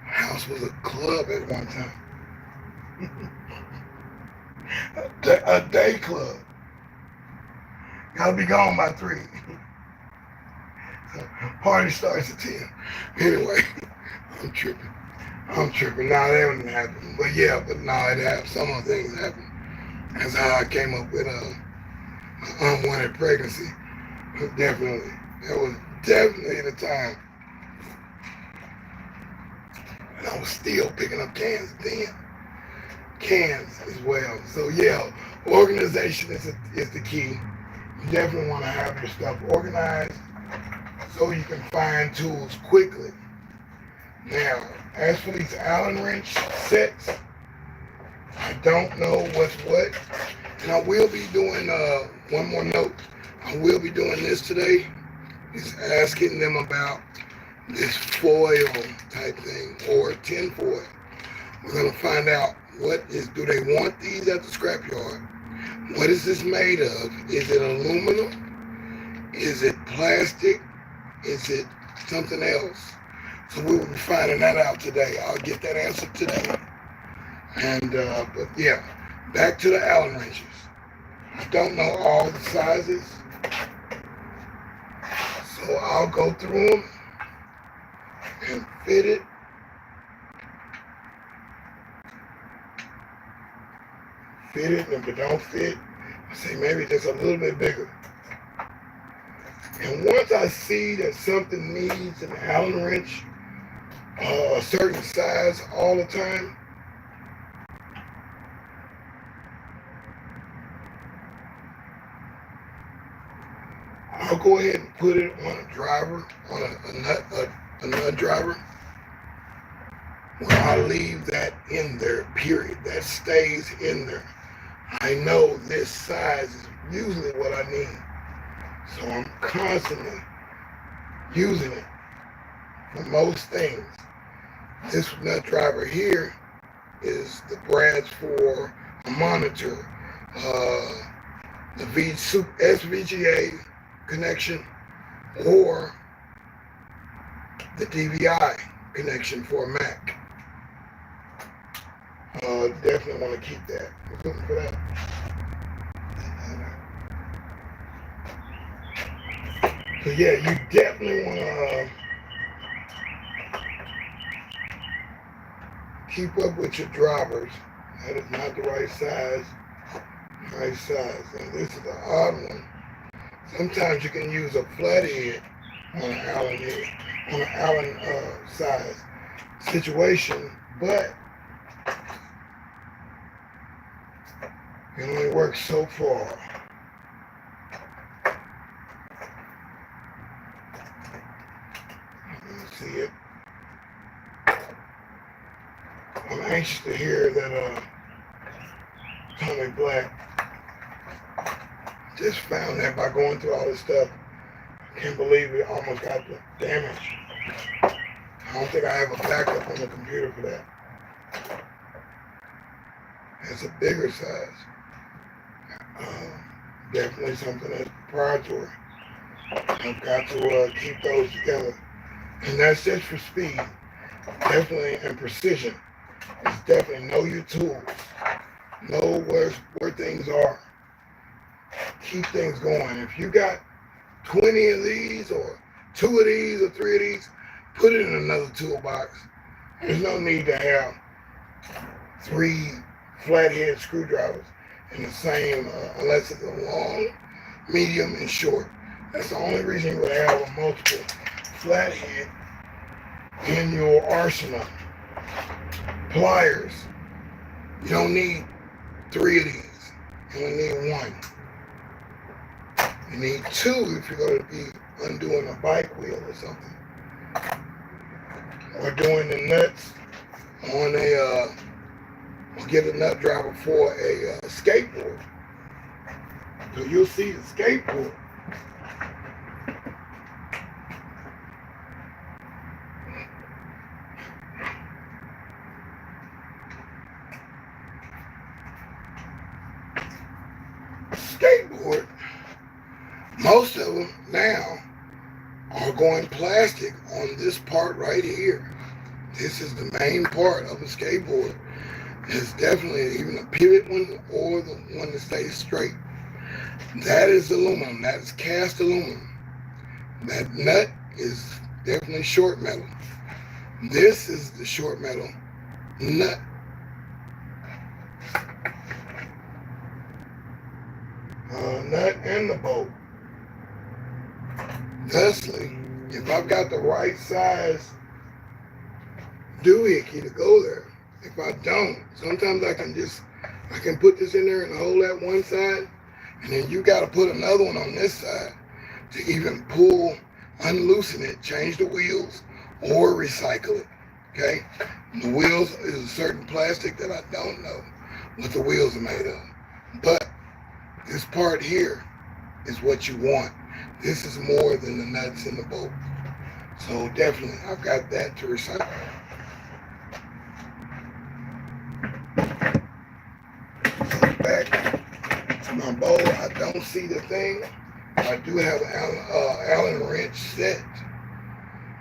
House was a club at one time. a day club. Gotta be gone by 3. Party starts at 10. Anyway, I'm tripping. Nah, that wouldn't happen. But yeah, it happened. Some of the things happened. That's how I came up with unwanted pregnancy. Definitely. That was definitely the time. And I was still picking up cans then. Cans as well. So yeah, organization is the key. You definitely want to have your stuff organized so you can find tools quickly. Now, as for these Allen wrench sets, I don't know what's what. And I will be doing, one more note, I will be doing this today, is asking them about this foil type thing, or tin foil. We're going to find out do they want these at the scrapyard? What is this made of? Is it aluminum? Is it plastic? Is it something else? So we will be finding that out today. I'll get that answer today. And, but yeah, back to the Allen wrenches. I don't know all the sizes, so I'll go through them and fit it. And if it don't fit, I say maybe just a little bit bigger. And once I see that something needs an Allen wrench, a certain size all the time, I'll go ahead and put it on a driver, on a nut driver, where I leave that in there, period. That stays in there. I know this size is usually what I need. So I'm constantly using it for most things. This nut driver here is the brads for a monitor, the SVGA connection, or the DVI connection for a Mac. Definitely want to keep that. Looking for that. So yeah, you definitely want to keep up with your drivers. That is not the right size. Right size. And this is the odd one. Sometimes you can use a flathead on an Allen head, on an Allen size situation, but it only works so far. See it. I'm anxious to hear that Tommy Black just found that by going through all this stuff. I can't believe it almost got the damage. I don't think I have a backup on the computer for that. It's a bigger size. definitely something that's proprietary. I've got to keep those together. And that's just for speed, definitely, and precision. It's definitely know your tools, know where things are, keep things going. If you got 20 of these or 2 of these or 3 of these, put it in another toolbox. There's no need to have 3 flathead screwdrivers in the same, unless it's a long, medium, and short. That's the only reason you would have a multiple flathead in your arsenal. Pliers, you don't need 3 of these. You only need 1. You need 2 if you're going to be undoing a bike wheel or something. Or doing the nuts on or get a nut driver for a skateboard. So you'll see the skateboard. Skateboard, most of them now are going plastic on this part right here. This is the main part of a skateboard. It's definitely even a pivot one or the one that stays straight. That is aluminum. That is cast aluminum. That nut is definitely short metal. This is the short metal nut. Nut and the bolt. Thusly, if I've got the right size doohickey to go there, if I don't, sometimes I can put this in there and hold that one side, and then you got to put another one on this side to even pull, unloosen it, change the wheels, or recycle it. Okay? The wheels is a certain plastic that I don't know what the wheels are made of, but this part here is what you want. This is more than the nuts in the bolt. So definitely, I've got that to recycle. Back to my bowl, I don't see the thing. I do have an Allen wrench set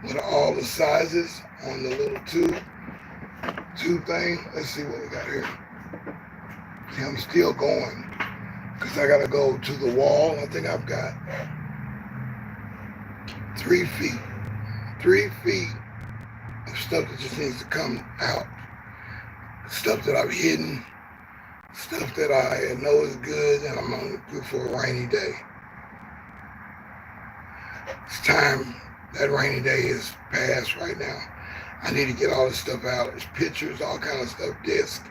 with all the sizes on the little tube thing. Let's see what we got here. See, I'm still going because I got to go to the wall. I think I've got 3 feet. 3 feet of stuff that just needs to come out. Stuff that I've hidden. Stuff that I know is good and I'm going to do for a rainy day. It's time. That rainy day is past right now. I need to get all this stuff out. There's pictures, all kind of stuff, disc,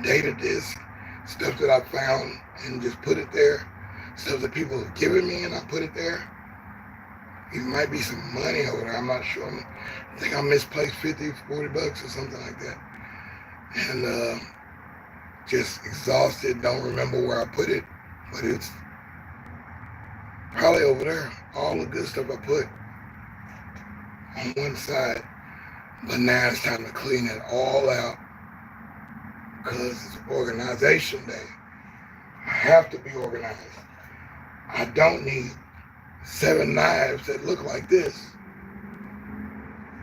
data disc, stuff that I found and just put it there. Stuff that people have given me and I put it there. It might be some money over there, I'm not sure. I think I misplaced 50, 40 bucks or something like that. And just exhausted, don't remember where I put it, but it's probably over there. All the good stuff I put on one side, but now it's time to clean it all out because it's organization day. I have to be organized. I don't need 7 knives that look like this.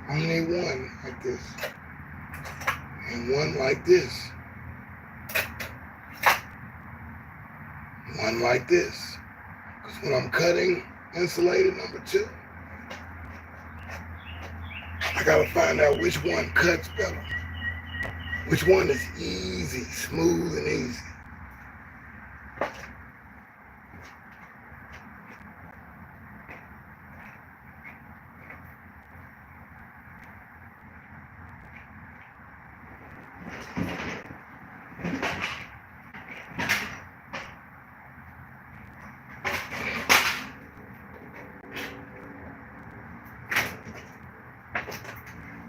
I only need 1 like this and 1 like this. 1 like this. Because when I'm cutting insulated number 2, I gotta find out which one cuts better. Which one is easy, smooth and easy.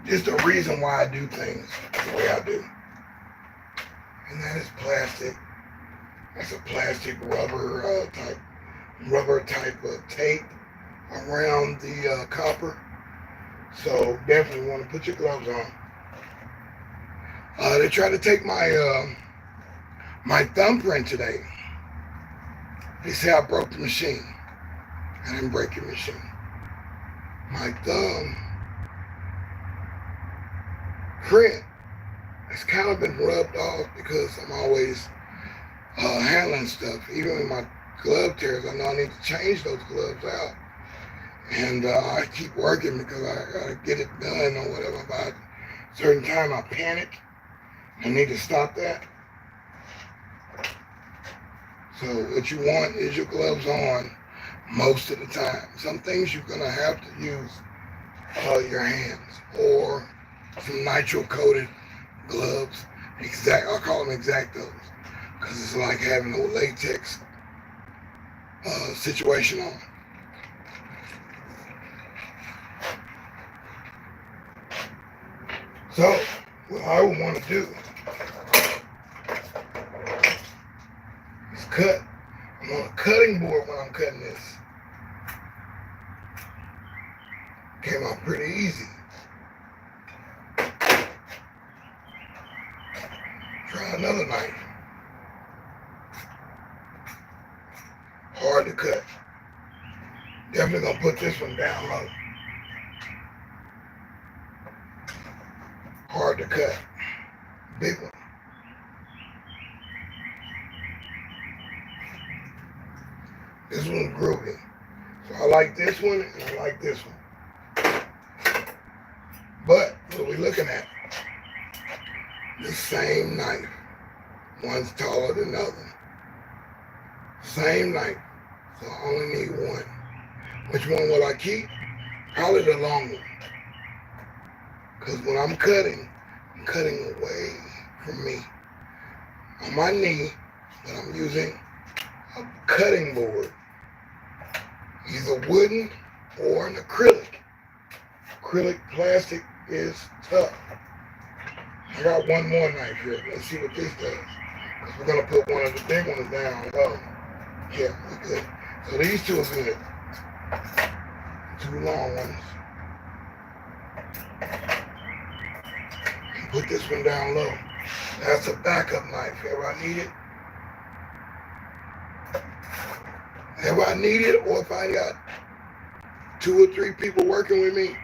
Just the reason why I do things the way I do. And that is plastic. That's a plastic rubber type of tape around the copper. So definitely want to put your gloves on. They tried to take my my thumbprint today. They say I broke the machine. I didn't break your machine. My thumb print has kind of been rubbed off because I'm always handling stuff. Even in my glove tears, I know I need to change those gloves out. And I keep working because I gotta get it done or whatever. By a certain time, I panic. I need to stop that. So what you want is your gloves on most of the time. Some things you're gonna have to use your hands or some nitro-coated gloves. I call them exactos because it's like having a latex situation on. So what I would want to do is cut. I'm on a cutting board when I'm cutting this. Came out pretty easy. Try another knife. Hard to cut. Definitely gonna put this one down low. Hard to cut. Big one. This one's groovy. So I like this one and I like this one. But what are we looking at? The same knife. One's taller than the other. Same knife. So I only need one. Which one will I keep? Probably the long one. Because when I'm cutting away from me. On my knee, but I'm using a cutting board. Either wooden or an acrylic. Acrylic plastic is tough. I got one more knife here. Let's see what this does. Because we're going to put one of the big ones down low. Yeah, we're good. So these two are good. Two long ones. And put this one down low. That's a backup knife. If I need it. If I need it, or if I got 2 or 3 people working with me,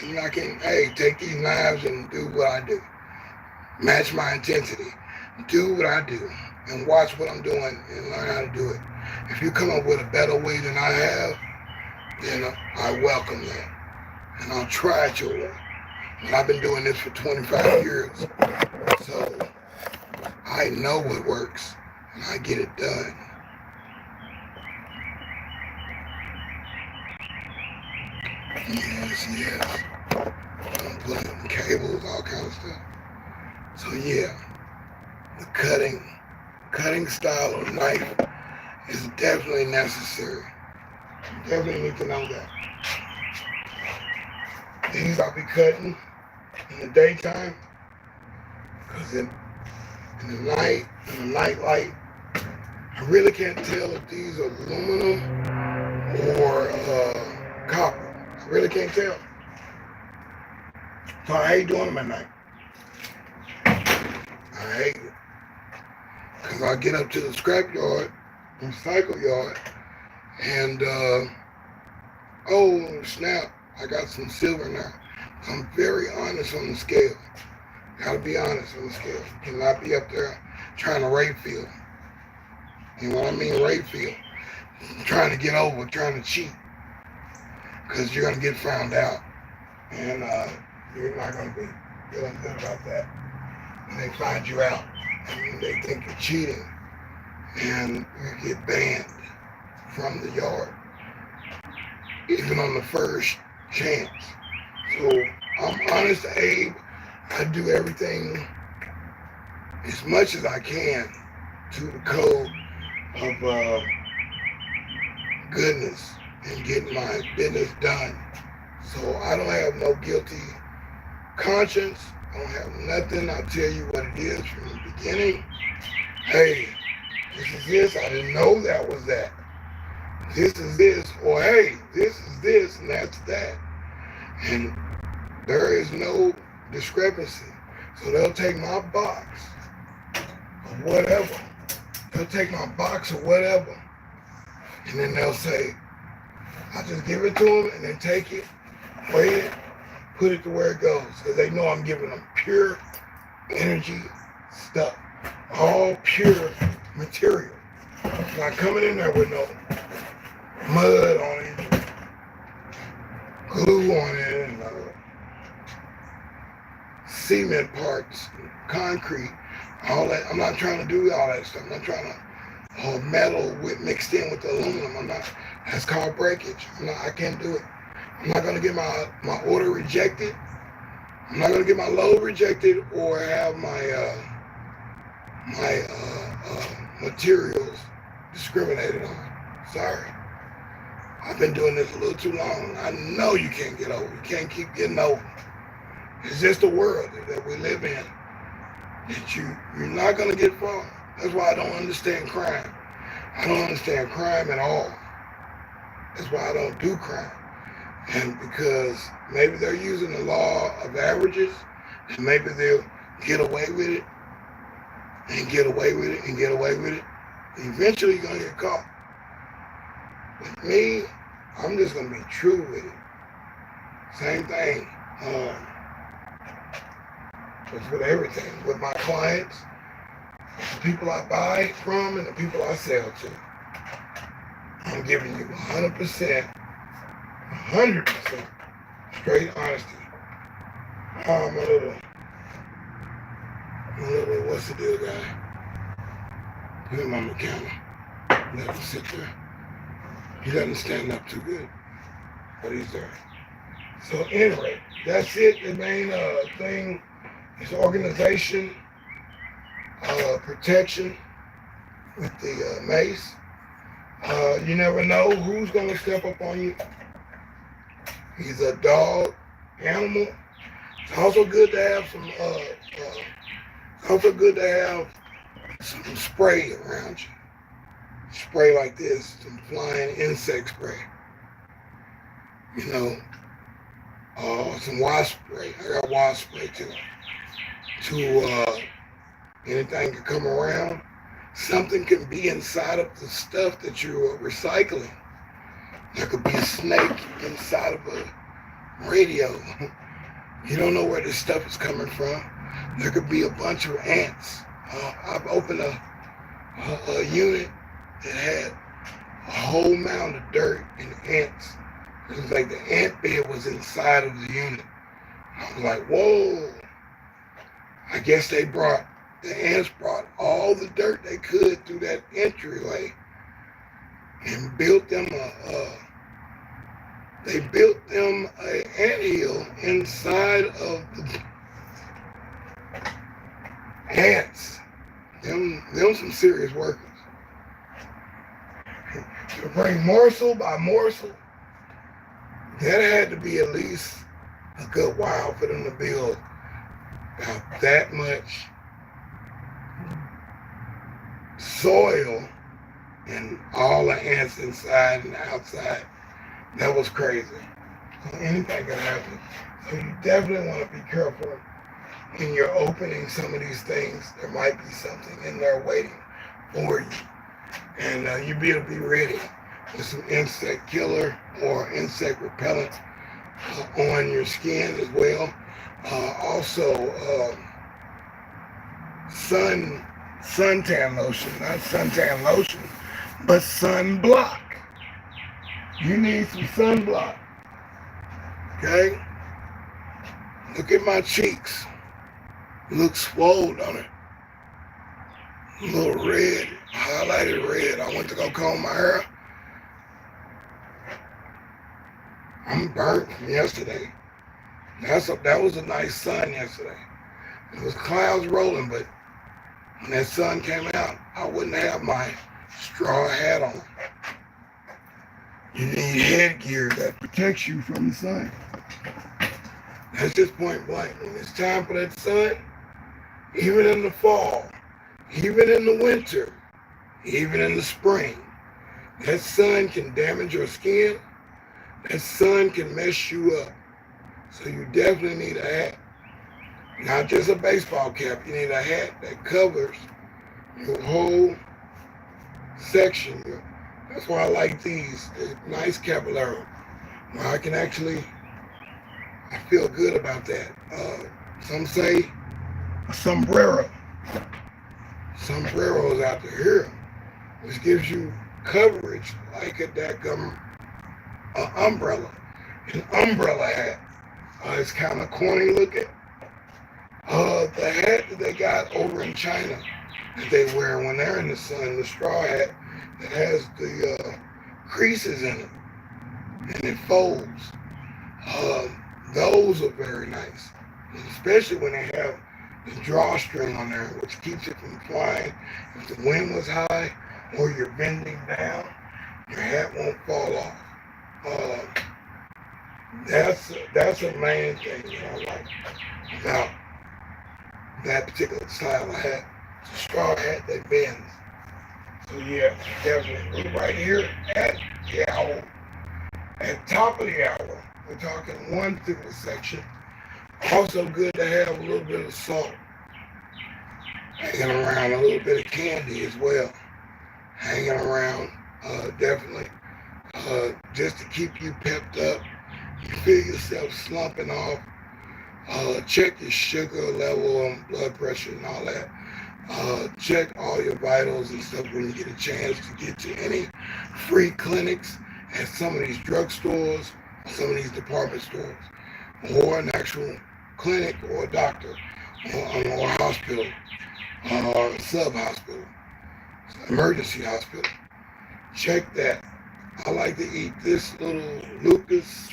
then I can, take these knives and do what I do. Match my intensity. Do what I do. And watch what I'm doing and learn how to do it. If you come up with a better way than I have, then I welcome that. And I'll try it your way. And I've been doing this for 25 years. So I know what works. And I get it done. Yes. I'm putting cables, all kinds of stuff. So yeah, the cutting style of knife is definitely necessary. You definitely need to know that. These I'll be cutting in the daytime, because in the night light, I really can't tell if these are aluminum or copper. I really can't tell. So I hate doing them at night. I hate it. Because I get up to the scrap yard, recycle yard, and oh snap, I got some silver now. I'm very honest on the scale. Gotta be honest on the scale. You cannot be up there trying to rate feel. You know what I mean, rate feel? Trying to get over, trying to cheat. Because you're gonna get found out. And you're not gonna be feeling good about that. When they find you out, and they think you're cheating, and you get banned from the yard, even on the first chance. So I'm honest, Abe. I do everything as much as I can to the code of goodness and getting my business done. So I don't have no guilty conscience. I don't have nothing. I'll tell you what it is from the beginning. Hey, this is this. I didn't know that was that. This is this. Or hey, this is this and that's that. And there is no discrepancy. So they'll take my box of whatever. They'll take my box of whatever And then they'll say, I just give it to them and then take it, weigh it, put it to where it goes. Because they know I'm giving them pure energy stuff. All pure material. Not coming in there with no mud on it, glue on it, and cement parts, concrete, all that. I'm not trying to do all that stuff. I'm not trying to metal mixed in with the aluminum. I'm not. That's called breakage. I can't do it. I'm not gonna get my order rejected. I'm not gonna get my load rejected or have my materials discriminated on. Sorry. I've been doing this a little too long. I know you can't get over. You can't keep getting over. It's just the world that we live in. That you're not gonna get far. That's why I don't understand crime. I don't understand crime at all. That's why I don't do crime. And because maybe they're using the law of averages, and maybe they'll get away with it, and get away with it, and get away with it. And eventually you're gonna get caught. With me, I'm just gonna be true with it. Same thing. It's with everything. With my clients, the people I buy from, and the people I sell to. I'm giving you 100%, 100% straight honesty. My little, what's the deal guy? He's my mechanic. Let him sit there. He doesn't stand up too good, but he's there. So anyway, that's it. The main thing is organization, protection with the mace. You never know who's going to step up on you. He's a dog, animal. It's also good to have some spray around you. Spray like this, some flying insect spray. You know, some wasp spray. I got wasp spray too. Anything can come around. Something can be inside of the stuff that you're recycling. There could be a snake inside of a radio. You don't know where this stuff is coming from. There could be a bunch of ants. I've opened a unit that had a whole mound of dirt and ants. It was like the ant bed was inside of the unit. I was like, whoa. I guess the ants brought all the dirt they could through that entryway and built them a anthill inside of the ants. Them some serious workers. To bring morsel by morsel, that had to be at least a good while for them to build about that much soil and all the ants inside and outside. That was crazy. So anything can happen. So you definitely want to be careful when you're opening some of these things. There might be something in there waiting for you. And you'll be able to be ready with some insect killer or insect repellent on your skin as well. Also, suntan lotion, not suntan lotion, but sunblock. You need some sunblock. Okay? Look at my cheeks. Look swole on it. A little red, highlighted red. I went to go comb my hair. I'm burnt from yesterday. That was a nice sun yesterday. It was clouds rolling, but when that sun came out, I wouldn't have my straw hat on. You need headgear that protects you from the sun. That's just point blank. When it's time for that sun, even in the fall, even in the winter, even in the spring, that sun can damage your skin. That sun can mess you up. So you definitely need a hat. Not just a baseball cap. You need a hat that covers your whole section, That's why I like these. They're nice Caballero. Now I can actually, I feel good about that. Some say a sombrero. Sombreros out here, which gives you coverage like a daggum umbrella. An umbrella hat. It's kind of corny looking. The hat that they got over in China that they wear when they're in the sun, the straw hat that has the creases in it and it folds. Those are very nice, especially when they have the drawstring on there, which keeps it from flying. If the wind was high or you're bending down, your hat won't fall off. That's a main thing that I like about that particular style of hat. It's a straw hat that bends. So yeah, definitely. We're right here at the hour. At top of the hour, we're talking one particular section. Also good to have a little bit of salt hanging around, a little bit of candy as well hanging around, definitely. Just to keep you pepped up. You feel yourself slumping off. Check your sugar level and blood pressure and all that. Check all your vitals and stuff when you get a chance to get to any free clinics at some of these drugstores, or some of these department stores, or an actual clinic or a doctor, or a hospital, or a sub-hospital, emergency hospital. Check that. I like to eat this little Lucas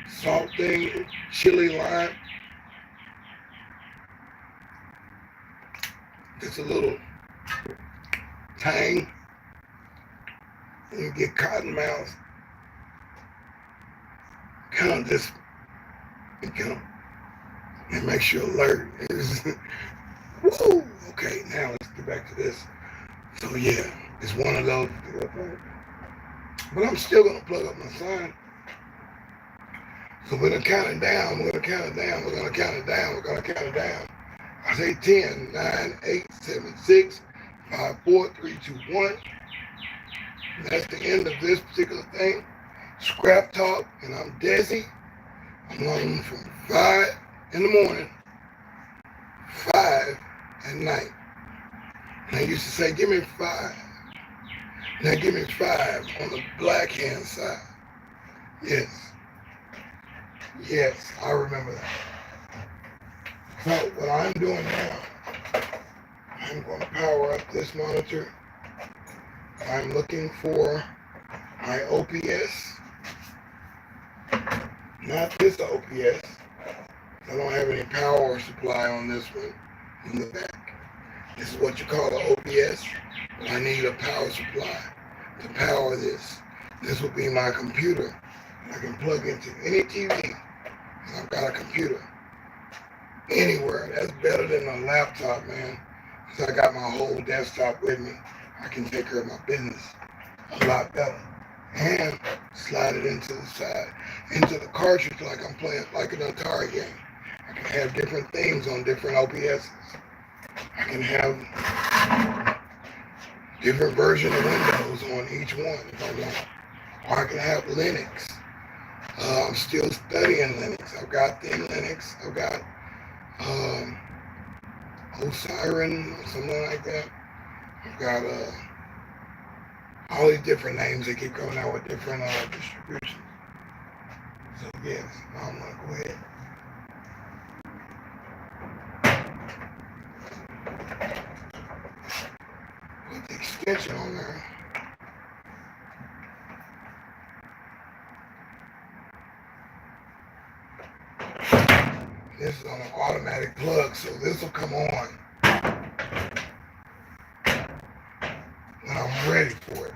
salt thing, chili lime. It's a little tang. And you get cotton mouth. Kind of just, it makes you alert. Whoa! Okay, now let's get back to this. So yeah, it's one of those. But I'm still gonna plug up my sign. So we're gonna count it down. We're gonna count it down. We're gonna count it down. We're gonna count it down. I say 10, 9, 8, 7, 6, 5, 4, 3, 2, 1. That's the end of this particular thing. Scrap Talk, and I'm deSz'e. I'm on from 5 in the morning, 5 at night. And I used to say, give me 5. Now give me 5 on the black hand side. Yes. Yes, I remember that. So what I'm doing now, I'm going to power up this monitor. I'm looking for my OPS. Not this OPS. I don't have any power supply on this one in the back. This is what you call an OPS. But I need a power supply to power this. This will be my computer. I can plug into any TV. And I've got a computer. Anywhere. That's better than a laptop, man. Because I got my whole desktop with me. I can take care of my business a lot better. And slide it into the side, into the cartridge like I'm playing like an Atari game. I can have different things on different OPSs. I can have different version of Windows on each one if I want. Or I can have Linux. I'm still studying Linux. I've got Thin Linux. I've got Osiren or something like that. I've got all these different names. They keep coming out with different distributions. So yes, I'm gonna go ahead. Put the extension on there. This is on an automatic plug, so this will come on when I'm ready for it.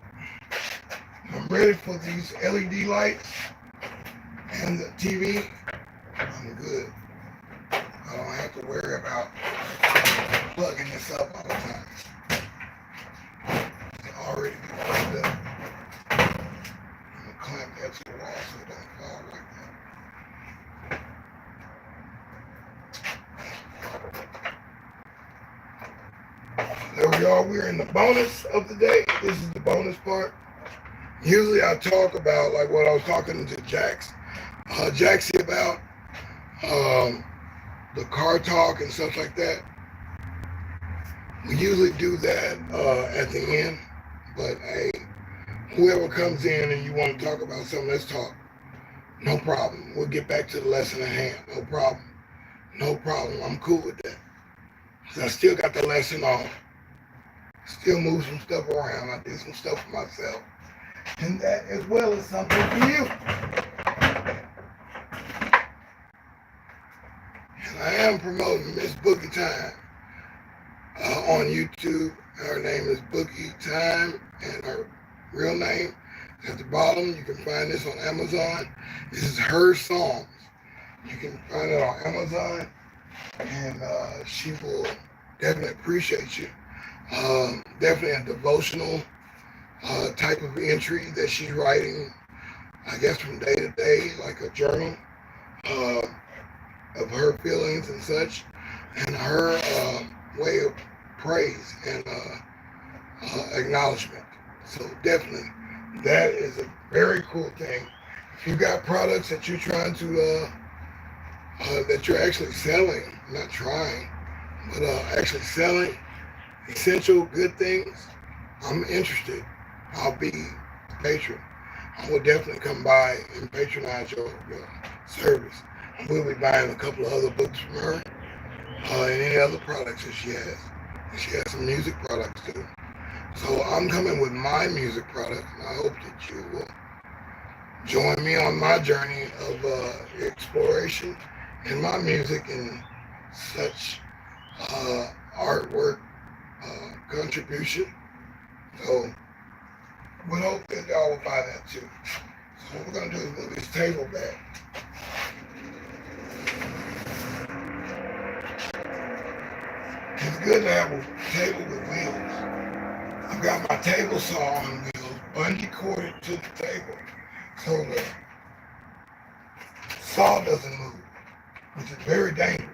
When I'm ready for these LED lights and the TV, I'm good. I don't have to worry about plugging this up all the time. It's already plugged up. I'm gonna clamp that to the wall so it don't fall like that. There we are. We're in the bonus of the day. This is the bonus part. Usually I talk about like what I was talking to Jaxie about, um, the car talk and stuff like that. We usually do that at the end, but hey, whoever comes in and you want to talk about something, let's talk. No problem. We'll get back to the lesson at hand. No problem. No problem. I'm cool with that. 'Cause I still got the lesson on. Still move some stuff around. I did some stuff for myself. And that as well as something for you. And I am promoting Miss Boogie Time on YouTube. Her name is Boogie Time, and her real name is at the bottom. You can find this on Amazon. This is her songs. You can find it on Amazon, and she will definitely appreciate you. Definitely a devotional type of entry that she's writing, I guess from day to day, like a journal uh, of her feelings and such, and her way of praise and acknowledgement. So definitely, that is a very cool thing. If you got products that you're trying to, that you're actually selling, not trying, but actually selling essential good things, I'm interested. I'll be a patron. I will definitely come by and patronize your service. And we'll be buying a couple of other books from her and any other products that she has. And she has some music products too. So I'm coming with my music products, and I hope that you will join me on my journey of exploration in my music and such artwork contribution. So we hope that y'all will buy that too. So what we're going to do is move this table back. It's good to have a table with wheels. I've got my table saw on wheels, bungee corded to the table, so the saw doesn't move, which is very dangerous.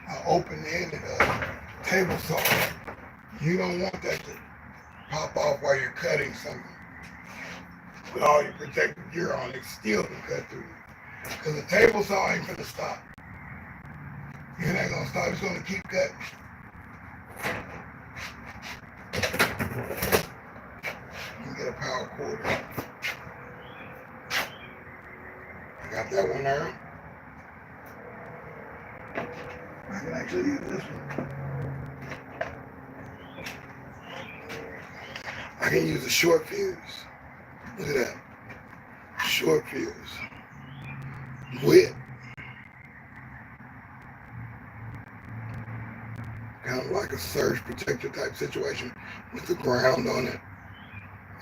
An open-ended table saw, you don't want that to pop off while you're cutting something. With all your protective gear on, it still can cut through you. Because the table saw ain't gonna stop. It ain't gonna stop, it's gonna keep cutting. You can get a power cord. I got that one there. I can actually use this one. I can use a short fuse. Look at that. Short fuse. With kind of like a surge protector type situation with the ground on it.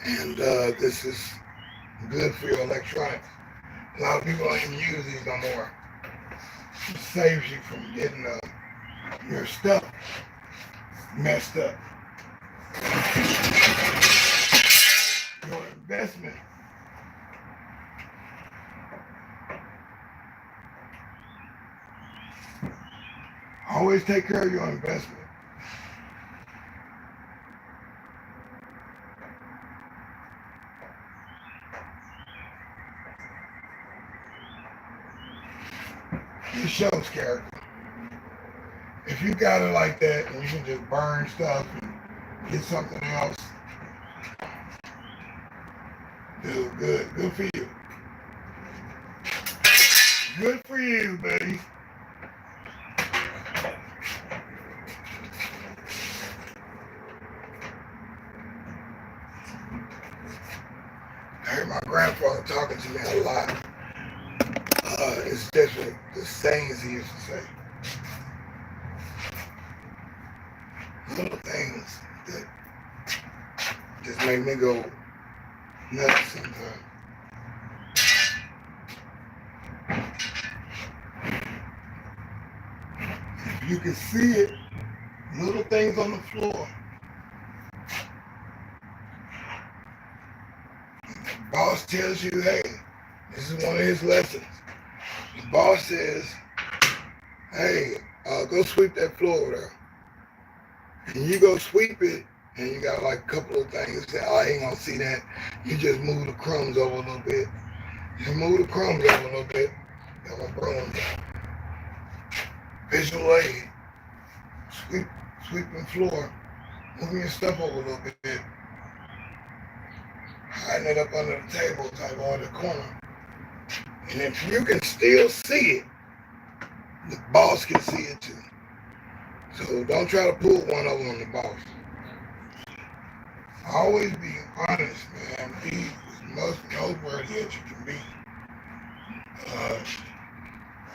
And this is good for your electronics. A lot of people don't even use these no more. It saves you from getting your stuff messed up. Your investment. Always take care of your investment. It shows character. If you got it like that and you can just burn stuff and get something else, dude, good. Good for you. Good for you, buddy. I heard my grandfather talking to me a lot. It's different, the sayings he used to say. Little things that just make me go nuts sometimes. If you can see it, little things on the floor. The boss tells you, hey, this is one of his lessons. The boss says, hey, go sweep that floor there. And you go sweep it, and you got like a couple of things that, oh, I ain't gonna see that. You just move the crumbs over a little bit. Just move the crumbs over a little bit. Got my broom. Visual aid. Sweeping floor. Moving your stuff over a little bit. Hiding it up under the table, type on the corner. And if you can still see it, the boss can see it too. So don't try to pull one over on the boss. Always be honest, man. Be as most noteworthy as you can be.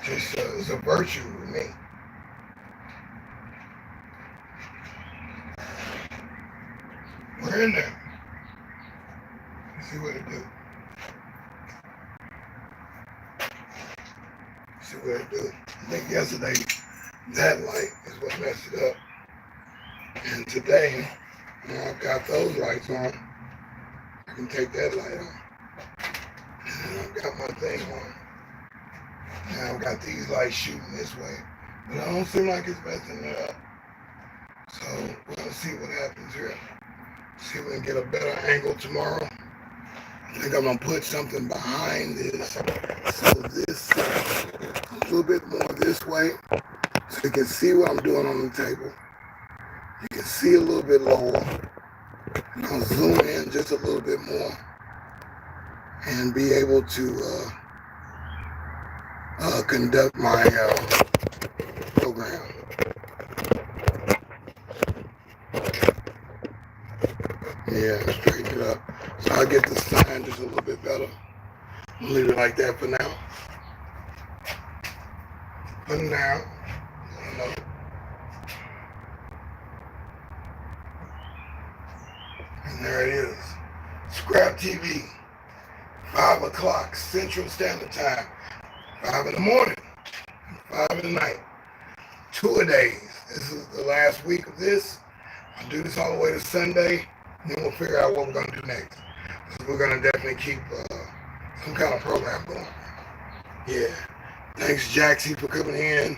It's a virtue with me. We're in there. Let's see what it do. See what it do. I think yesterday that light is what messed it up. And today, now I've got those lights on. I can take that light on. And I've got my thing on. Now I've got these lights shooting this way. But I don't seem like it's messing it up. So we're gonna see what happens here. See if we can get a better angle tomorrow. I think I'm gonna put something behind this. So this a little bit more this way. So you can see what I'm doing on the table. You can see a little bit lower. And I'll zoom in just a little bit more and be able to conduct my program. Yeah, straighten it up. So I'll get the sign just a little bit better. I'll leave it like that for now. For now, and there it is. Scrap TV, 5 o'clock Central Standard Time, 5 in the morning, 5 in the night. 2-a-days. This is the last week of this. I'll do this all the way to Sunday, and then we'll figure out what we're going to do next. So we're going to definitely keep some kind of program going. Yeah. Thanks, Jaxie, for coming in.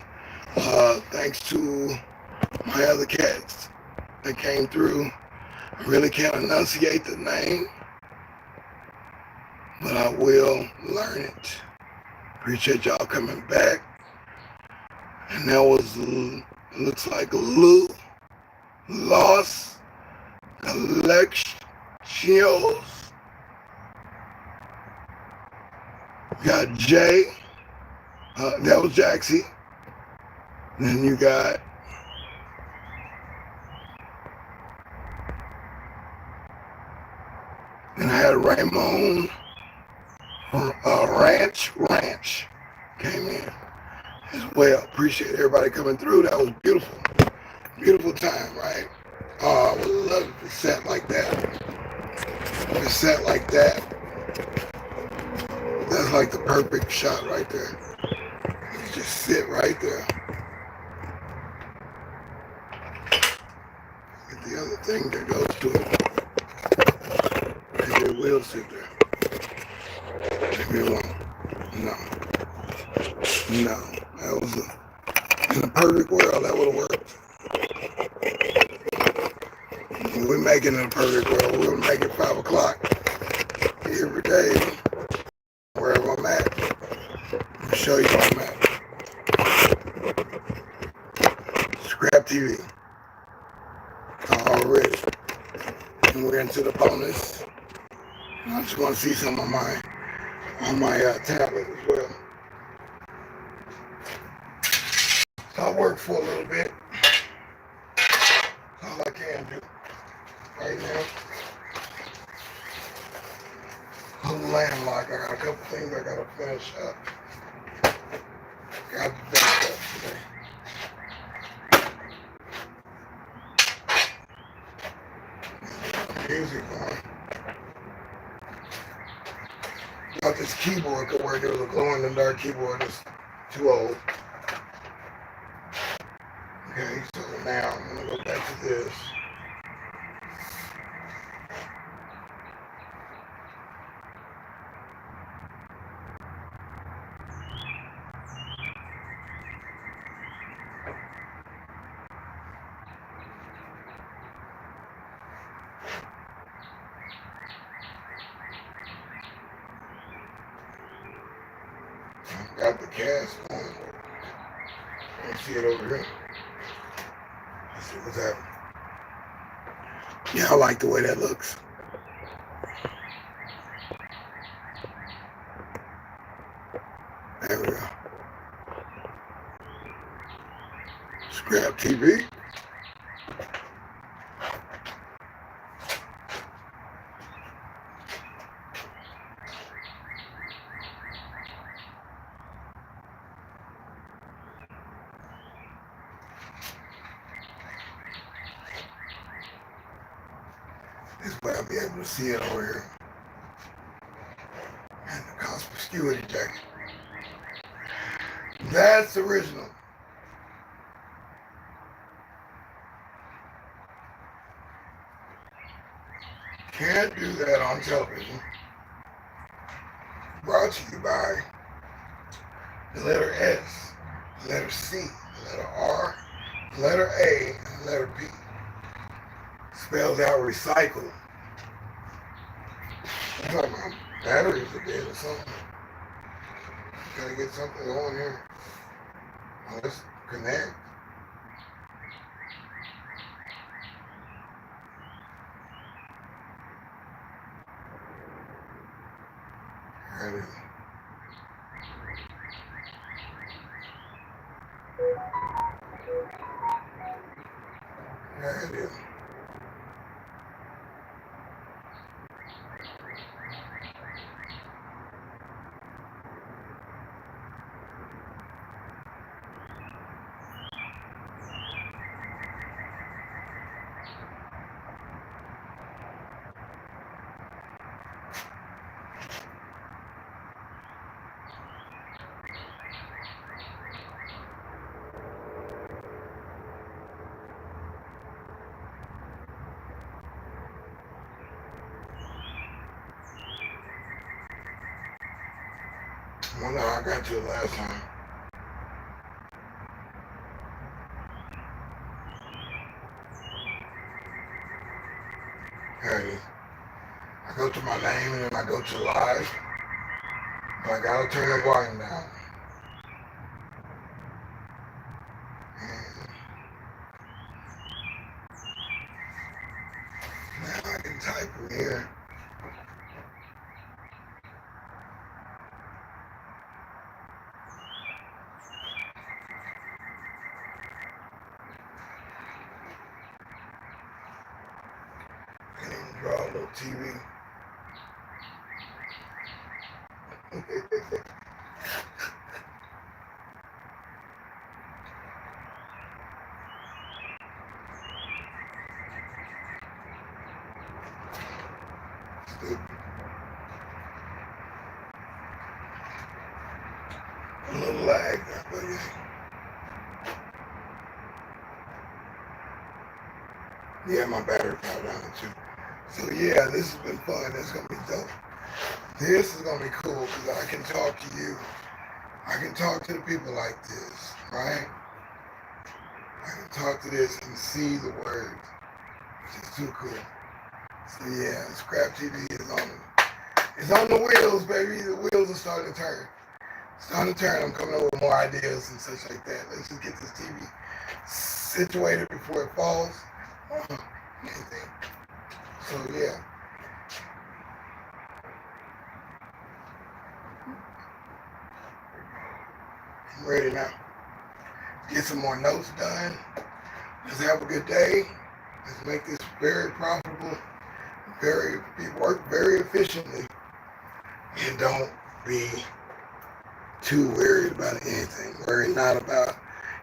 Thanks to my other cats that came through. I really can't enunciate the name, but I will learn it. Appreciate y'all coming back. And that was, looks like Lou, Los Collections. Got Jay, that was Jaxie. Then you got and I had Ramon Ranch came in as well. Appreciate everybody coming through. That was beautiful. Beautiful time, right? Oh, I would love it to set like that. If it's set like that, that's like the perfect shot right there. You just sit right there. Get the other thing that goes to it. Maybe it will sit there. Maybe it won't. No. That was in a perfect world, that would have worked. When we make it in a perfect world, we'll make it 5 o'clock every day, wherever I'm at. I'll show you where I'm at. Scrap TV. Already. And we're into the bonus. I just want to see some on my tablet as well. So I work for a little bit. That's all I can do right now. A little landlocked. I got a couple things I gotta finish up. Got to finish up today. Music on. Thought this keyboard could work. It was a glow-in-the-dark keyboard. It's too old. Okay, so now I'm gonna go back to this. got the cast on. I don't see it over here. Let's see what's happening. Yeah, I like the way that looks. There we go. Scrap TV. This way I'll be able to see it over here. And the conspicuity jacket. That's original. Can't do that on television. Brought to you by the letter S, the letter C, the letter R, the letter A, and the letter P. Spells out recycle. I'm talking about batteries are dead or something. Gotta get something going here. Oh, let's connect. There it is. There it is. I wonder how I got to it last time. There it is. I go to my name and then I go to live. But I gotta turn the volume down. And now I can type from here. And draw a little TV. A little lag there, but yeah, my battery power down too. So yeah, this has been fun. It's gonna be dope. This is gonna be cool because I can talk to you. I can talk to the people like this, right? I can talk to this and see the words, which is too cool. So yeah, Scrap TV is on it. It's on the wheels, baby. The wheels are starting to turn. It's starting to turn. I'm coming up with more ideas and such like that. Let's just get this TV situated before it falls. Anything. So yeah. I'm ready now. Get some more notes done. Let's have a good day. Let's make this very profitable. Work very efficiently. And don't be too worried about anything. Worry not about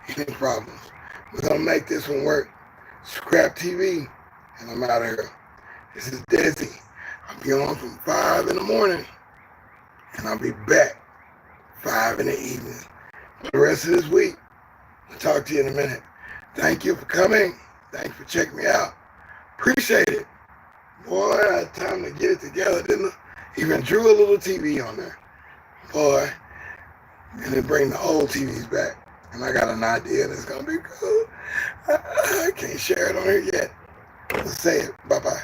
any problems. We're going to make this one work. Scrap TV. And I'm out of here. This is deSz'e. I'll be on from 5 in the morning. And I'll be back 5 in the evening. For the rest of this week. I'll talk to you in a minute. Thank you for coming. Thanks for checking me out. Appreciate it. Boy, I had time to get it together, didn't I? Even drew a little TV on there. Boy, and then bring the old TVs back. And I got an idea that's going to be cool. I can't share it on here yet. Let's say it. Bye-bye.